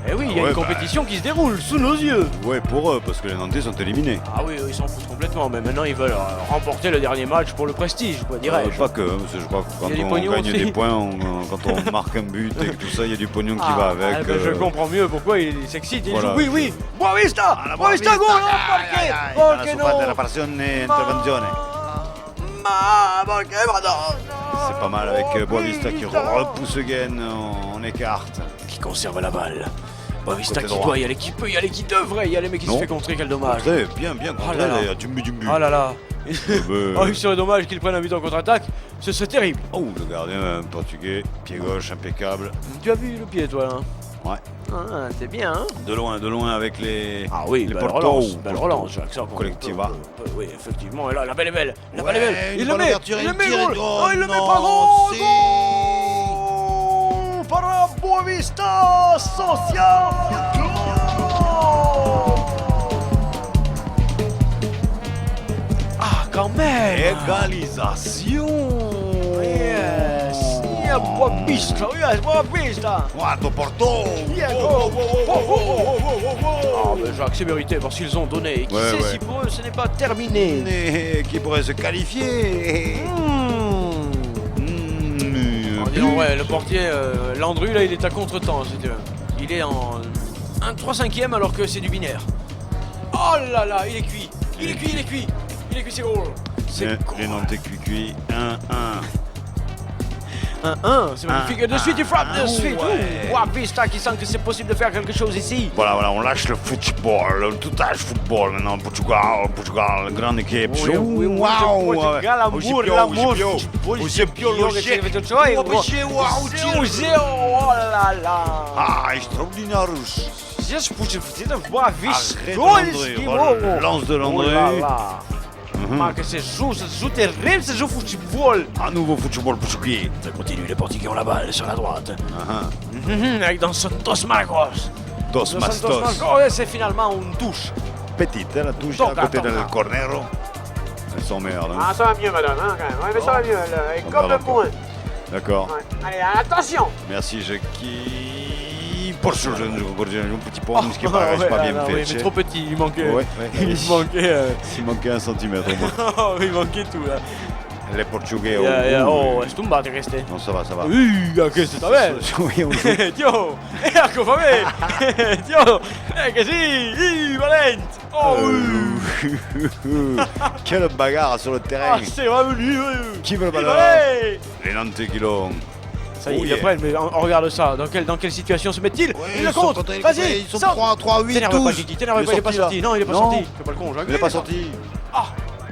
Eh oui, il y a ouais, une compétition qui se déroule sous nos yeux. Ouais, pour eux, parce que les Nantais sont éliminés. Ah oui, ils s'en foutent complètement. Mais maintenant, ils veulent remporter le dernier match pour le prestige, quoi, dirais-je. Pas que, parce que je crois que quand on gagne des points, quand on marque un but et tout ça, il y a du pognon qui va avec. Je comprends mieux pourquoi il s'excite. Il Voilà. joue, oui, Boavista, Boavista, go, marqué. C'est pas mal avec Boavista qui repousse Gaine en écarte. Qui conserve la balle. Boavista qui doit y aller, qui peut y aller, qui devrait y aller, mais qui se fait contrer, quel dommage. Bien contré d'ailleurs, du but. Oh là là. Oh, il serait dommage qu'il prenne un but en contre-attaque, ce serait terrible. Oh, le gardien portugais, pied gauche impeccable. Tu as vu le pied, toi, là? Ouais. Ah, c'est bien, hein? De loin avec les. Ah oui, les belle relance, Jacques. Collectiva. Oui, effectivement, et là, la balle est belle. La balle est belle. Il le met, il le met gros. Oh, il le met pas gros. Goal para Boavista Social. Ah, quand même. Égalisation. Yes. Yeah, Boavista. Yes, Boavista. Guardo Porto. Yeah, go. Ah, mais Jacques, c'est mérité parce qu'ils ont donné. Et qui sait si pour eux ce n'est pas terminé. Qui pourrait se qualifier. Disons, ouais, le portier Landru, là, il est à contre-temps. Il est en 1/3/5 alors que c'est du binaire. Oh là là, il est cuit. Il est cuit, c'est gros. Les Nantais cuit 1-1. 1-1, c'est magnifique. De suite, il frappe de suite. Boavista qui sent que c'est possible de faire quelque chose ici. Voilà, on lâche le football, tout âge football maintenant. Portugal, grande équipe. Oui, Portugal, l'amour. Oh là là. Ah, extraordinaire. Just Boavista. Lance de Landré. Ma que c'est joue terrible, c'est joue football. Un nouveau football portugais. Ça continue, les Portugais ont la balle sur la droite. Avec Dos Santos Marcos. Dos Santos Mastos. Marcos, et c'est finalement une touche. Petite, la touche Donc, à côté attends, del là. cornero. Elle s'emmerde. Hein. Ah, ça va mieux, madame, hein, quand même. Ouais, mais ça va mieux, elle est On comme va le point. D'accord. Ouais. Allez, attention. Merci Jackie. Pour ce jeune, un petit point qui paraît ouais, pas bien oui, fait. mais trop petit, il manquait. Ouais, Il manquait. Il manquait 1 centimètre au moins. Oh, il manquait tout là. Les Portugais. Oh, è stumbate queste. Non, ça va, ça va. Che sta bene. Oui, on joue. Dio, ecco fa me. Dio, che sì, Valente. Oh, Quelle bagarre sur le terrain. ah, c'est vraiment lui. Qui veut le ballon? Les Nantais qui l'ont. Ça y est, Oh, ils yeah. le prennent, mais on regarde ça. Dans quelle situation se met-il? Il le compte. Vas-y, Ils sont sors. 3, 8, T'énerve 12. pas, Gigi, t'énerve pas, il est pas sorti. Non, il est pas Non. sorti. Fais pas le con, Jacques. Il n'est pas sorti. Ah,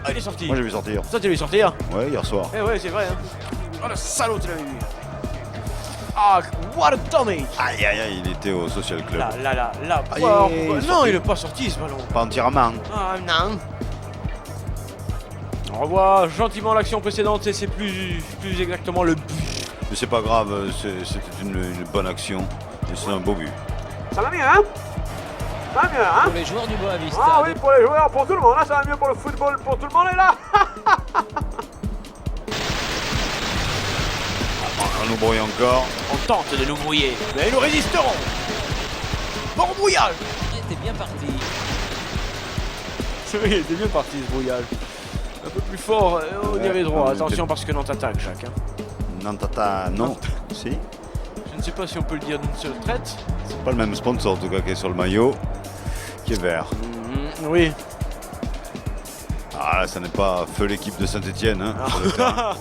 il est sorti. Moi, j'ai vu sortir. Ça, tu l'as vu sortir? Ouais, hier soir. Eh ouais, c'est vrai. Hein. Oh, le salaud, tu l'avais vu. Ah, what a dummy. Aïe, aïe, aïe, il était au Social Club. Là. Aïe, Pourquoi- il est pourquoi- Non, sorti. il est pas sorti ce ballon. Pas entièrement. Ah, non. On revoit gentiment l'action précédente et c'est plus exactement le but. Mais c'est pas grave, c'était une bonne action. Et c'est un beau but. Ça va mieux, hein? Ça va mieux, hein? Pour les joueurs du Boavista. Ah oui, pour les joueurs, pour tout le monde. Là, ça va mieux pour le football, pour tout le monde. Et là, On nous brouille encore. On tente de nous brouiller, mais nous résisterons. Bon brouillage. était bien parti. C'est vrai, il était bien parti ce brouillage. Un peu plus fort, on y Ouais, avait droit. on Attention était- parce que Nantes attaque, Jacques. Hein. Nantata, non. Si. Je ne sais pas si on peut le dire d'une seule traite. C'est pas le même sponsor en tout cas qui est sur le maillot. Qui est vert. Oui. Ah là, ça n'est pas feu l'équipe de Saint-Etienne. Hein, sur le terrain.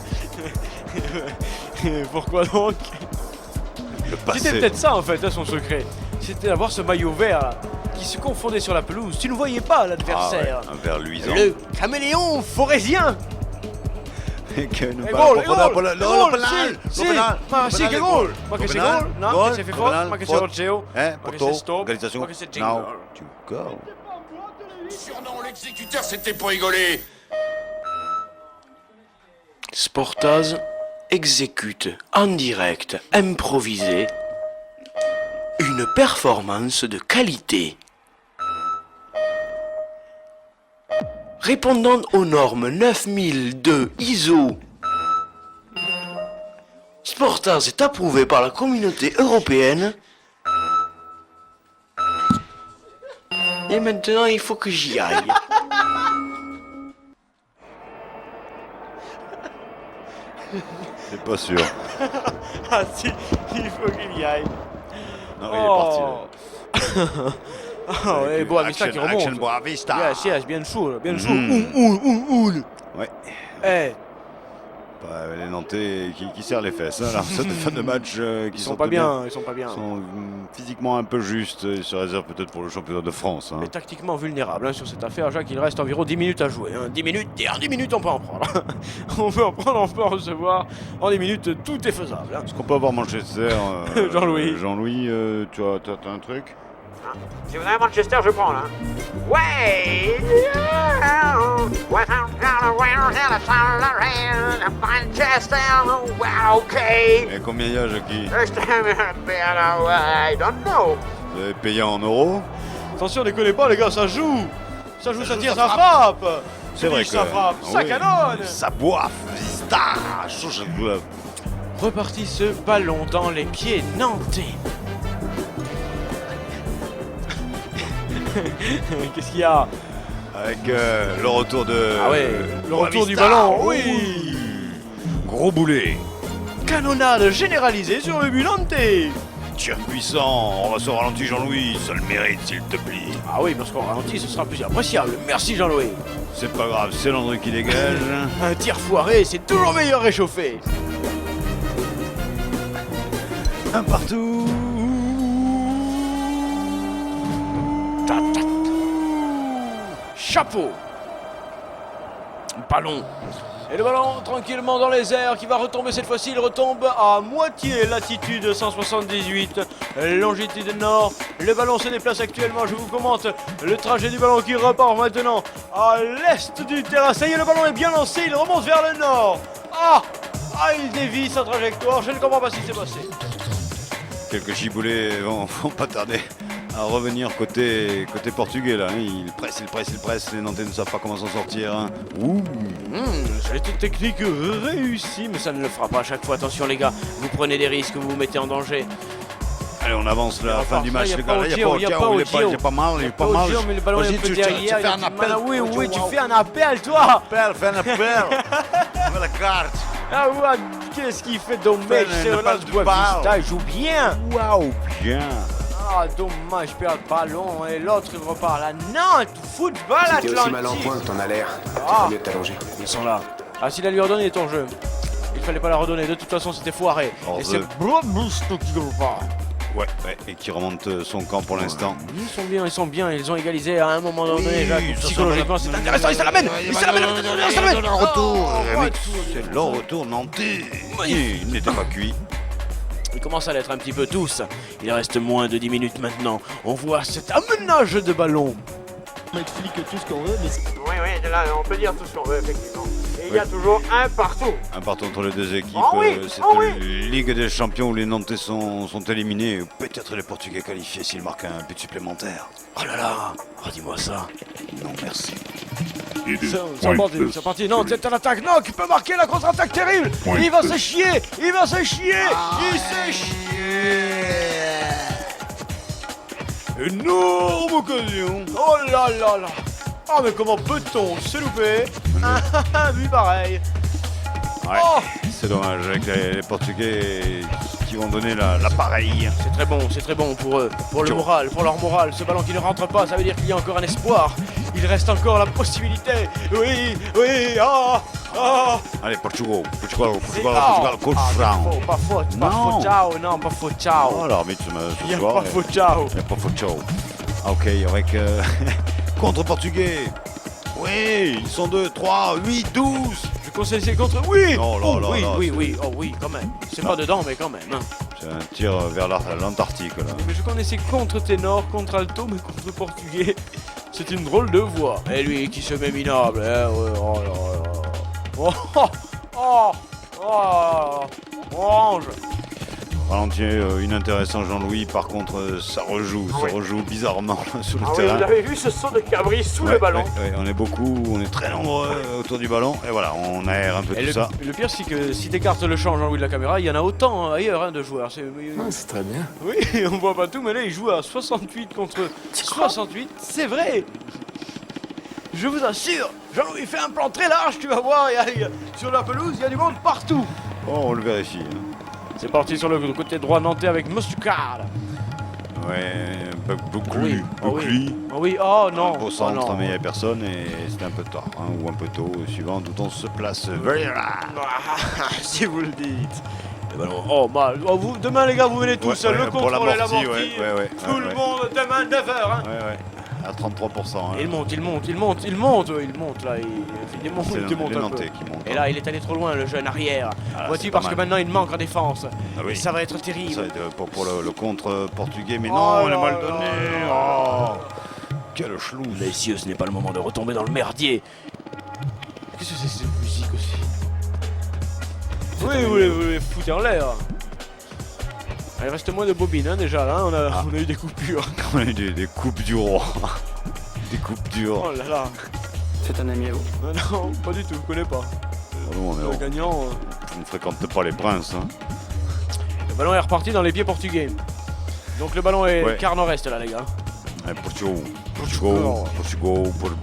Pourquoi donc? Le passé. C'était peut-être ça en fait, hein, son secret. C'était d'avoir ce maillot vert là, qui se confondait sur la pelouse. Tu ne voyais pas Ah l'adversaire. ouais, un vert luisant. Le caméléon forésien. Et que nous E parlons gol, e pour- gol, pour le- e le gol, penal, sì, le sì, penal, ma le sì, penal che è gol, gol. ma che Le c'è penal, gol, no, gol, che c'è le faute, penal, ma che c'è faute. Orgeo, ma che Porto, c'è stop, égalisation. ma che c'è Now, jingle. tu go. Surnom, l'exécuteur, c'était pour rigoler. Sportaz exécute en direct, improvisé, une performance de qualité. Répondant aux normes 9002 ISO, Sportaz est approuvé par la communauté européenne. Et maintenant, il faut que j'y aille. C'est pas sûr. Ah si, il faut qu'il y aille. Non, il est parti. Là. Oh, et Boavista qui remonte. Action Boavista. Yes, bien sûr, bien sûr. Ouais. Eh, Bah, les Nantais qui serrent les fesses. Hein, alors, ça de fin de match ils qui sont pas bien, ils sont pas bien. Ils sont physiquement un peu justes. Ils se réservent peut-être pour le championnat de France. Hein. Mais tactiquement vulnérable hein, sur cette affaire, Jacques, il reste environ 10 minutes à jouer. Hein. 10 minutes, et en 10 minutes on peut en prendre. On peut en prendre, on peut en recevoir. En 10 minutes, tout est faisable. Hein. Est-ce qu'on peut avoir Manchester Jean-Louis. Jean-Louis, tu as un truc? si vous avez Manchester, je prends là. Ouais! Manchester, well, ok. Et combien il y a, Jackie? I don't know. Vous avez payé en euros? Attention, ne connais pas les gars, ça joue. Ça joue, ça tire, ça frappe. C'est vrai que ça frappe, ça oui, canonne. ça boiffe, vista, change de club. Repartit ce ballon dans les pieds nantais. Qu'est-ce qu'il y a? Avec le retour de. Ah ouais, le retour du Boavista. ballon, oui. Gros boulet. Canonnade généralisée sur le but nantais. Tir puissant, on va se ralentir Jean-Louis, ça le mérite s'il te plaît. Ah oui, parce qu'on ralentit, ce sera plus appréciable. Merci Jean-Louis. C'est pas grave, c'est Landry qui dégage. Un tir foiré, c'est toujours meilleur réchauffé. Un partout. Chapeau. pas long. Et le ballon tranquillement dans les airs qui va retomber cette fois-ci. Il retombe à moitié latitude 178, longitude nord. Le ballon se déplace actuellement. Je vous commente le trajet du ballon qui repart maintenant à l'est du terrain. Ça y est, le ballon est bien lancé. Il remonte vers le nord. Il dévie sa trajectoire. Je ne comprends pas ce qui s'est passé. Quelques giboulets vont pas tarder à revenir côté portugais là. Il presse. Les Nantais ne savent pas comment s'en sortir. Hein. Ouh. C'est une technique réussie, mais ça ne le fera pas à chaque fois. Attention les gars, vous prenez des risques, vous vous mettez en danger. Allez, on avance la fin du match, les gars. Il n'y a pas mal. Mais le ballon est un peu derrière. Tu fais un appel. Oui, tu fais un appel, toi. Fais un appel. On met la carte. Ah ouais, qu'est-ce qu'il fait dommage. C'est là, Boavista, il joue bien. Waouh, bien. Ah, dommage, perd le ballon. Et l'autre, il repart là. Nantes, football Si t'es aussi mal en Atlantique. point que t'en as l'air, tu ferais mieux de t'allonger. Ils sont là. Ah, s'il a lui redonné ton jeu. Il fallait pas la redonner. De toute façon, c'était foiré. Et c'est Blabousto qui repart. Ouais, et qui remonte son camp pour l'instant. Ils sont bien, ils ont égalisé à un moment donné. Jacques, ça psychologiquement, c'est intéressant, il se l'amène. Le retour. C'est le retour nantais. Il n'était pas cuit. Ils commencent à l'être un petit peu tous. Il reste moins de 10 minutes maintenant. On voit cet amenage de ballon. Oui, là, on peut dire tout ce qu'on veut, effectivement. Et il y a toujours un partout. Un partout entre les deux équipes. Oh oui, Cette oh oui. Ligue des champions où les Nantais sont éliminés. Peut-être les Portugais qualifiés s'ils marquent un but supplémentaire. Oh là là, dis-moi ça. Non, merci. C'est parti, non, c'est un attaque, non, qui peut marquer la contre-attaque terrible. Il va se chier. Énorme occasion. Oh là là là. Oh mais comment peut-on se louper un but pareil. Ouais, c'est dommage avec les Portugais qui vont donner l'appareil. C'est très bon pour eux, pour le moral, pour leur morale. Ce ballon qui ne rentre pas, ça veut dire qu'il y a encore un espoir. Il reste encore la possibilité. Oui, Allez, Portugal, coach Franc. Pas faute, pas faute, ciao. Oh, l'arbitre ce Il n'y a soir. pas faute, ciao. Il n'y a pas faute, ciao. Ok, avec contre Portugais. Oui, ils sont 2, 3, 8, 12. Je conseille c'est contre. Oui. Oh là là là, oui. Oh oui, quand même. C'est pas dedans, mais quand même. Hein. C'est un tir vers l'Antarctique là. Mais je connaissais contre ténor, contre alto, mais contre portugais. C'est une drôle de voix. Et lui qui se met minable. Oh là là. Orange. Ralenti, inintéressant Jean-Louis. Par contre, ça rejoue bizarrement sur le terrain. Vous avez vu ce saut de cabri sous le ballon. Ouais, on est très nombreux autour du ballon. Et voilà, on aère un peu tout ça. Le pire, c'est que si t'écartes le champ, Jean-Louis, de la caméra, il y en a autant ailleurs de joueurs. C'est très bien. Oui, on voit pas tout, mais là, il joue à 68 contre 68. C'est vrai. Je vous assure, Jean-Louis fait un plan très large, tu vas voir. Sur la pelouse, il y a du monde partout. Bon, on le vérifie. C'est parti sur le côté droit nantais avec Mostukar. Ouais, beaucoup. Oh non. Au centre, mais il n'y a personne et c'était un peu tard, ou un peu tôt. Suivant, d'où on se place. Si vous le dites. Le ballon, demain les gars, vous venez tous, le contrôle et la mortie. Tout le monde, demain 9h. Ouais. À 33%. Il monte là. Il monte un peu. Et là, il est allé trop loin, le jeune arrière. Vois-tu, parce que maintenant, il manque en défense. Et ça va être terrible. Ça va être pour le contre portugais, mais non, il est mal donné. Quel chelou. Messieurs, ce n'est pas le moment de retomber dans le merdier. Qu'est-ce que c'est cette musique aussi? Oui, vous les foutez en l'air. Il reste moins de bobines déjà là, on a eu des coupures. On a eu des coupes du roi. Des coupes dures. Oh là là. C'est un ami à vous? Non, pas du tout, je connais pas. Le gagnant. On ne fréquente pas les princes. Le ballon est reparti dans les pieds portugais. Donc le ballon est quart nord-est là les gars. Portugal.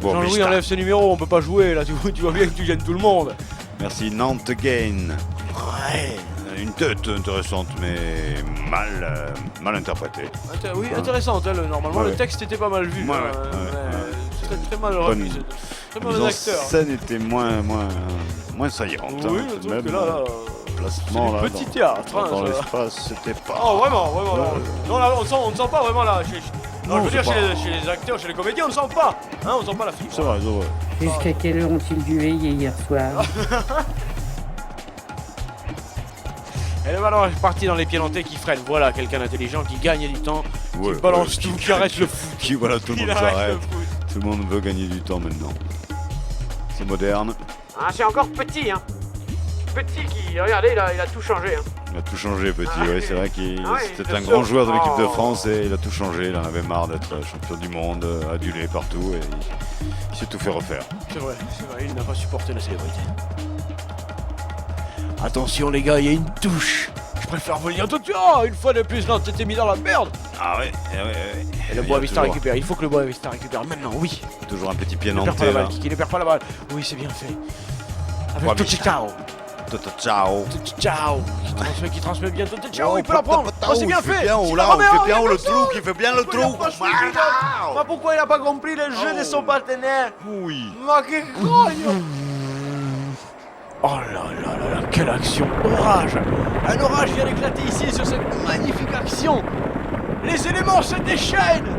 Jean-Louis enlève ce numéro, on peut pas jouer là, tu vois bien que tu gênes tout le monde. Merci, Nantes gain. Ouais. Une tête intéressante, mais mal interprétée. Oui, intéressante, normalement le texte était pas mal vu. Très mal remis. Très mauvais acteur. La scène était moins saillante. Oui, le truc là, placement là. Petit théâtre. Dans l'espace, c'était pas. Oh, vraiment. Non, là, on ne sent pas vraiment là. Non, je veux dire, c'est pas- chez les acteurs, chez les comédiens, on ne sent pas. Hein, on sent pas la fibre. C'est vrai, c'est vrai. Jusqu'à quelle heure ont-ils dû veiller hier soir? Et le ballon est parti dans les pieds nantais qui freinent. Voilà, quelqu'un d'intelligent qui gagne du temps, Ouais, qui balance ouais, tout, qui arrête le foot. Qui, voilà, tout le Il monde arrête s'arrête. le foot. Tout le monde veut gagner du temps maintenant. C'est moderne. Ah, c'est encore petit, hein. Petit qui, regardez, il a tout changé. Hein. Il a tout changé, petit. Ah, ouais, oui. c'est vrai qu'il Ah, oui, c'était le un grand saut. joueur de l'équipe de Oh. France et il a tout changé. Il en avait marre d'être champion du monde, adulé partout et il s'est tout fait refaire. C'est vrai, il n'a pas supporté la célébrité. Attention les gars, il y a une touche. Je préfère vous le dire tout de suite. Oh, une fois de plus, non, t'étais mis dans la merde. Ah ouais, Et le Boavista récupère. Il faut que le Boavista récupère maintenant, oui. Toujours un petit pied Il ne perd pas nantais la là. balle, Kiki ne perd pas la balle. Oui, c'est bien fait. Avec Boavista. Ciao. Ciao. Ciao. Qui transmet bien Ciao. Il peut la prendre. Oh, c'est bien fait. Il Il fait la bien, remet, il oh, fait bien il le fait ça. trou, il fait bien le Pourquoi il a trou. pas suivi Mais pourquoi il n'a pas compris le jeu de son partenaire? Oui. Ma que cogne. Oh là là là là, quelle action! Orage! Un orage vient d'éclater ici sur cette magnifique action! Les éléments se déchaînent!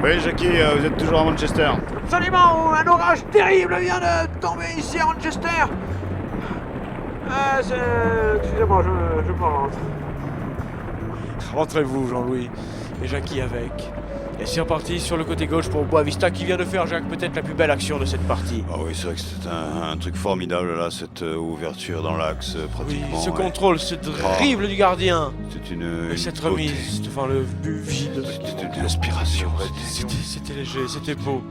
Oui, Jackie, vous êtes toujours à Manchester. Absolument, un orage terrible vient de tomber ici à Manchester. Excusez-moi, je m'en rentre. Rentrez-vous, Jean-Louis, et Jackie avec. Et c'est reparti sur le côté gauche pour Boavista qui vient de faire, Jacques, peut-être la plus belle action de cette partie. Ah oui, c'est vrai que c'était un truc formidable là, cette ouverture dans l'axe Oui, pratiquement. ce ouais. contrôle, ce dribble du gardien, C'est et une cette beauté. remise, enfin le but vide. C'était une inspiration. C'était léger, c'était beau,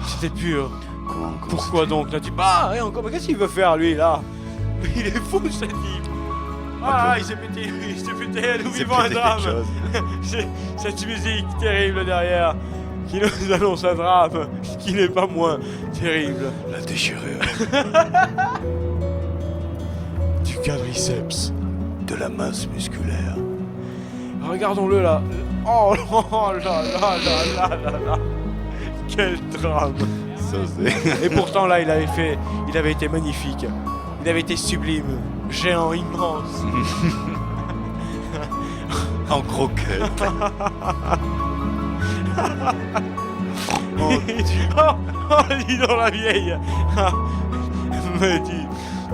c'était pur. Comment Pourquoi donc là tu bah et encore mais qu'est-ce qu'il veut faire lui là? Il est fou ce type. Ah il s'est pété, nous c'est vivons un pété quelque drame. chose. C'est cette musique terrible derrière qui nous annonce un drame qui n'est pas moins terrible. La déchirure Du quadriceps. de la masse musculaire. Regardons-le là. Oh là là là là là là. Quel drame. Ça c'est. Et pourtant là il avait été magnifique. Il avait été sublime, géant, immense. En croquette. Oh, dis donc la vieille. Mais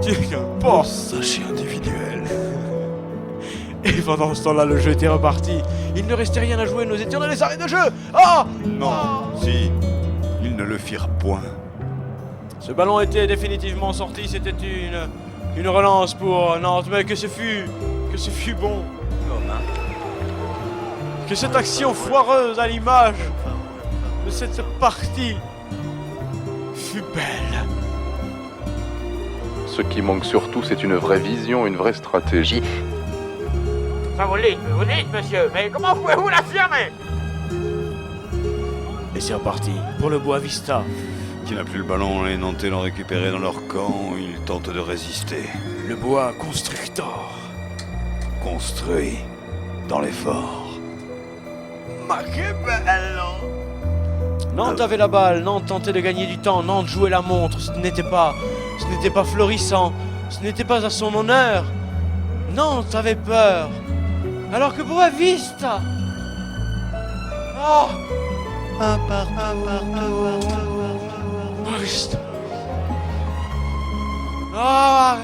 tu es un porc. Sachet individuel. Et pendant ce temps-là, le jeu était reparti. Il ne restait rien à jouer, nous étions dans les arrêts de jeu. Ah Non, si. Ils ne le firent point. Ce ballon était définitivement sorti, c'était une relance pour Nantes, mais que ce fut bon. Que cette action foireuse à l'image de cette partie fut belle. Ce qui manque surtout, c'est une vraie vision, une vraie stratégie. Ça vous le dites, monsieur, mais comment pouvez-vous l'affirmer? Et c'est reparti pour le Boavista. Qui n'a plus le ballon, les Nantais l'ont récupéré dans leur camp, ils tentent de résister. Le Bois Constructor. Construit dans l'effort. Ma que belle! Nantes avait la balle, Nantes tentait de gagner du temps, Nantes jouait la montre, ce n'était pas florissant, ce n'était pas à son honneur. Nantes avait peur, alors que Boavista... Oh! Boavista... Ah!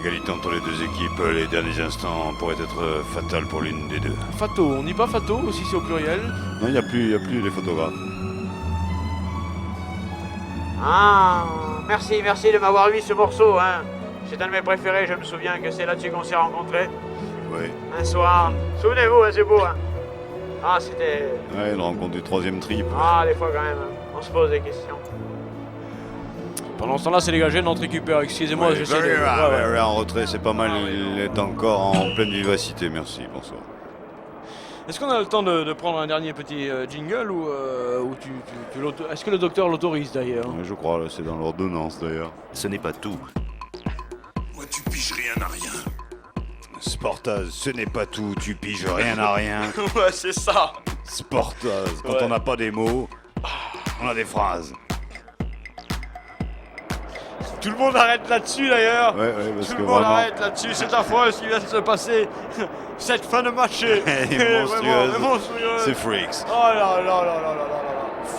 Égalité entre les deux équipes, les derniers instants pourraient être fatals pour l'une des deux. Fato, on dit pas Fato aussi c'est au pluriel. Non, il n'y a plus les photographes. Ah, merci de m'avoir mis ce morceau, hein. C'est un de mes préférés, je me souviens que c'est là-dessus qu'on s'est rencontrés. Oui. Un soir. Souvenez-vous, hein, c'est beau, hein. Ah, c'était... Ouais, une rencontre du troisième trip. Ah, des fois quand même, on se pose des questions. Pendant ce temps-là, c'est dégagé, Nantes récupère. Excusez-moi, Ouais, j'essaie de... very en retrait, c'est pas mal, il est encore en pleine vivacité, merci, bonsoir. Est-ce qu'on a le temps de prendre un dernier petit jingle ou est-ce que le docteur l'autorise d'ailleurs? Ouais, je crois, là, c'est dans l'ordonnance d'ailleurs. Ce n'est pas tout. Moi, tu piges rien à rien. Sportaz, ce n'est pas tout, tu piges rien à rien. Ouais, c'est ça. Sportaz, quand Ouais. on n'a pas des mots, on a des phrases. Tout le monde arrête là-dessus d'ailleurs. Ouais, parce Tout que le monde vraiment, arrête là-dessus. C'est affreux ce qui vient de se passer. Cette fin de match est est monstrueuse. vraiment monstrueuse. C'est Freaks. Oh là là là là là là là.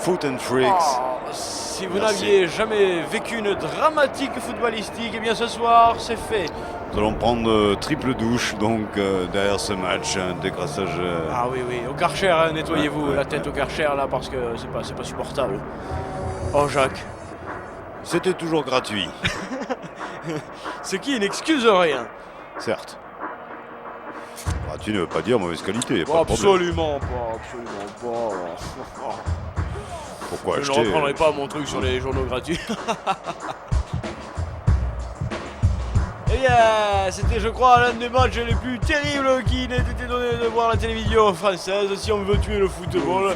Foot and Freaks. Oh, si vous Merci. n'aviez jamais vécu une dramatique footballistique, eh bien ce soir c'est fait. Nous allons prendre triple douche donc derrière ce match, un décrassage. Ah oui, au Karcher, hein, nettoyez-vous Ouais, la tête au Karcher là parce que c'est pas supportable. Oh Jacques. C'était toujours gratuit, Ce qui n'excuse rien. certes. Gratuit ne veut pas dire mauvaise qualité, y a Oh, pas de problème. absolument pas. Pourquoi Je ne acheter reprendrai pas mon truc sur les journaux gratuits. Eh bien, c'était, je crois, l'un des matchs les plus terribles qui n'ait été donné de voir à la télévision française. Si on veut tuer le football,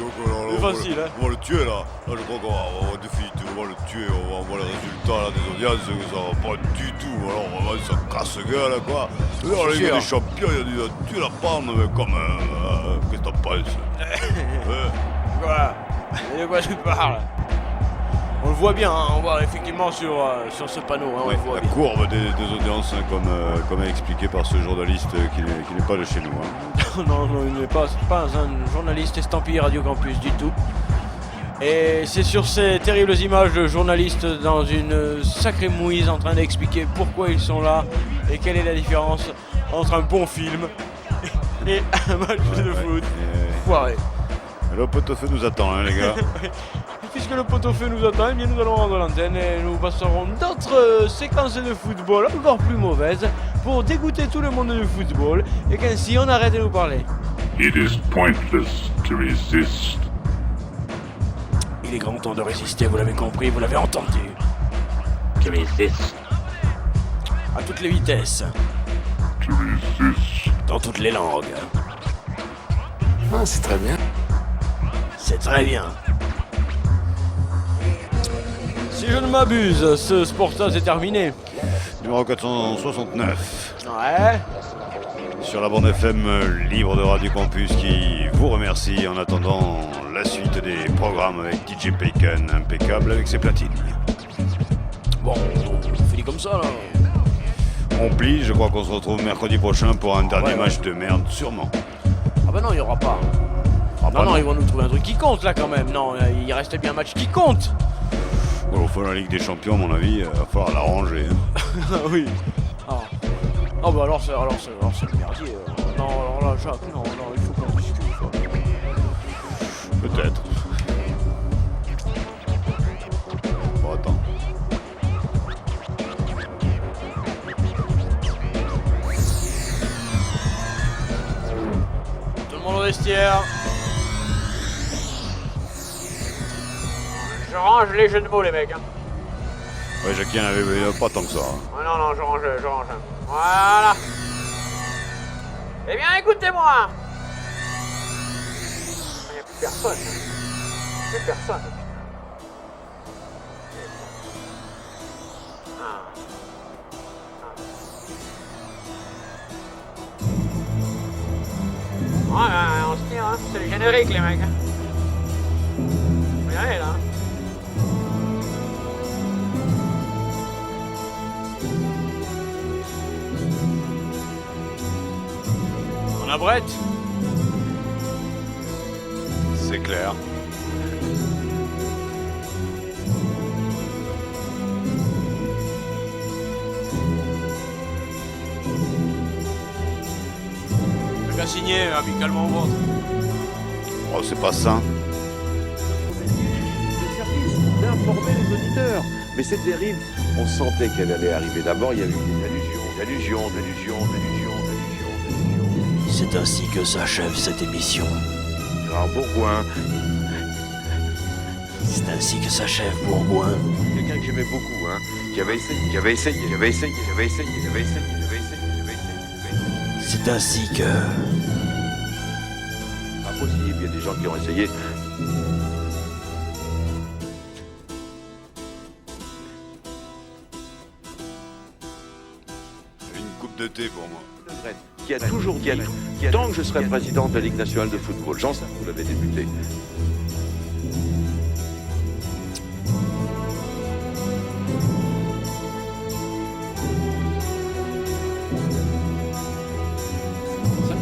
c'est facile. Hein. On va le tuer là. Là, je crois qu'on va définitivement le tuer. On voit le résultat là, des audiences, que ça va pas du tout. Alors, vraiment, ça casse-gueule quoi. Alors, la Ligue sûr. des Champions, il a dit tu la prends, mais comme. Qu'est-ce que t'en penses Voilà. Et de quoi tu parles? On le voit bien, hein, on voit effectivement sur ce panneau. Hein, on Ouais, le voit la bien. courbe des audiences, hein, comme expliqué par ce journaliste qui n'est pas de chez nous. Hein. Non, il n'est pas un journaliste estampillé Radio Campus du tout. Et c'est sur ces terribles images de journalistes dans une sacrée mouise en train d'expliquer pourquoi ils sont là et quelle est la différence entre un bon film et un match de foot. Foiré. Le pot-au-feu nous attend, hein, les gars. Puisque le pot-au-feu nous attend, eh bien nous allons rendre l'antenne et nous passerons d'autres séquences de football encore plus mauvaises pour dégoûter tout le monde du football et qu'ainsi on arrête de nous parler. It is pointless to resist. Il est grand temps de résister, vous l'avez compris, vous l'avez entendu. To resist. À toutes les vitesses, To resist. dans toutes les langues. Ah, c'est très bien. C'est très bien. Si je ne m'abuse, ce Sportaz est terminé. Numéro 469. Ouais. Sur la bande FM libre de Radio Campus qui vous remercie en attendant la suite des programmes avec DJ Payken, impeccable avec ses platines. Bon, on finit comme ça là. On plie, je crois qu'on se retrouve mercredi prochain pour un dernier Ouais. match de merde, sûrement. Ah bah non, il n'y aura pas. Non, ils vont nous trouver un truc qui compte là quand même. Non, il reste bien un match qui compte. Bon, au fond, la Ligue des Champions, à mon avis, il va falloir l'arranger. Ah oui. Ah bah alors c'est le merdier. Non, alors là, Jacques, non, il faut qu'on discute. Peut-être. Bon, attends. Tout le monde au vestiaire. Je range les jeux de mots, les mecs. Hein. Ouais, Jackie, il n'y en avait pas tant que ça. Hein. Oh, non, je range. Voilà. Eh bien, écoutez-moi. Il n'y a plus personne. Plus personne. Ouais, on se tire, hein. C'est le générique, les mecs. Faut y aller, là. On abrette. C'est clair. Le gars signé amicalement au ventre. Oh, c'est pas sain. Le service d'informer les auditeurs. Mais cette dérive, on sentait qu'elle allait arriver. D'abord, il y a eu des allusions. C'est ainsi que s'achève cette émission. Gérard Bourgoin, C'est ainsi que s'achève Bourgoin. quelqu'un que j'aimais beaucoup, hein, qui avait essayé. C'est ainsi que... Impossible, il y a des gens qui ont essayé. Une coupe de thé pour moi. Qui a toujours dit, tant que je serai président de la Ligue nationale de football, Jean, ça vous l'avez débuté.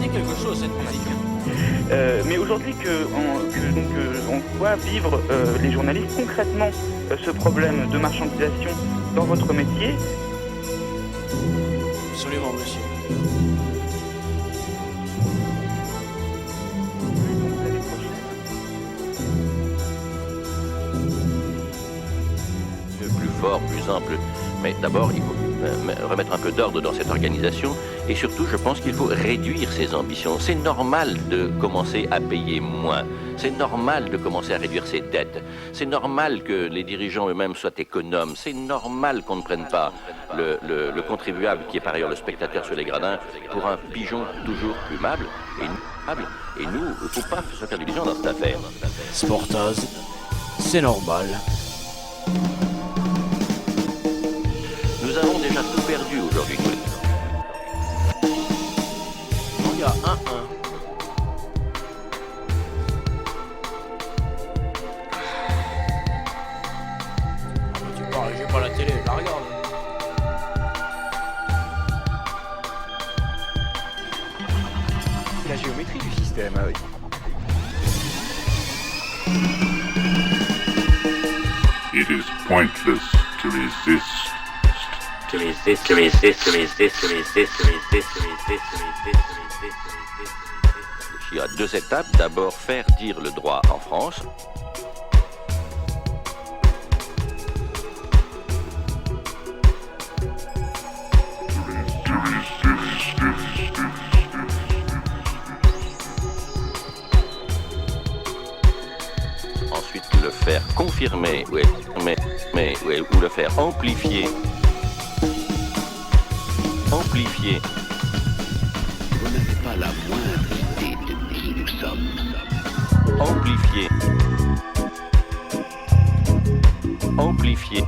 apporter quelque chose cette musique. Mais aujourd'hui on voit vivre les journalistes concrètement ce problème de marchandisation dans votre métier. Absolument, monsieur. Plus fort, plus ample. Mais d'abord, il faut remettre un peu d'ordre dans cette organisation. Et surtout, je pense qu'il faut réduire ses ambitions. C'est normal de commencer à payer moins. C'est normal de commencer à réduire ses dettes. C'est normal que les dirigeants eux-mêmes soient économes. C'est normal qu'on ne prenne pas le contribuable, qui est par ailleurs le spectateur sur les gradins, pour un pigeon toujours plumable. Et nous, il ne faut pas se faire d'illusions dans cette affaire. Sportaz, c'est normal. Nous avons déjà tout perdu aujourd'hui. Il y a 1-1. Tu parles, j'ai pas la télé, je la regarde. C'est la géométrie du système, oui. It is pointless to resist. Il y a 2 étapes. D'abord, faire dire le droit en France. Ensuite, le faire confirmer, ou le faire amplifier. Vous n'avez pas la moindre idée de qui nous sommes. Amplifier.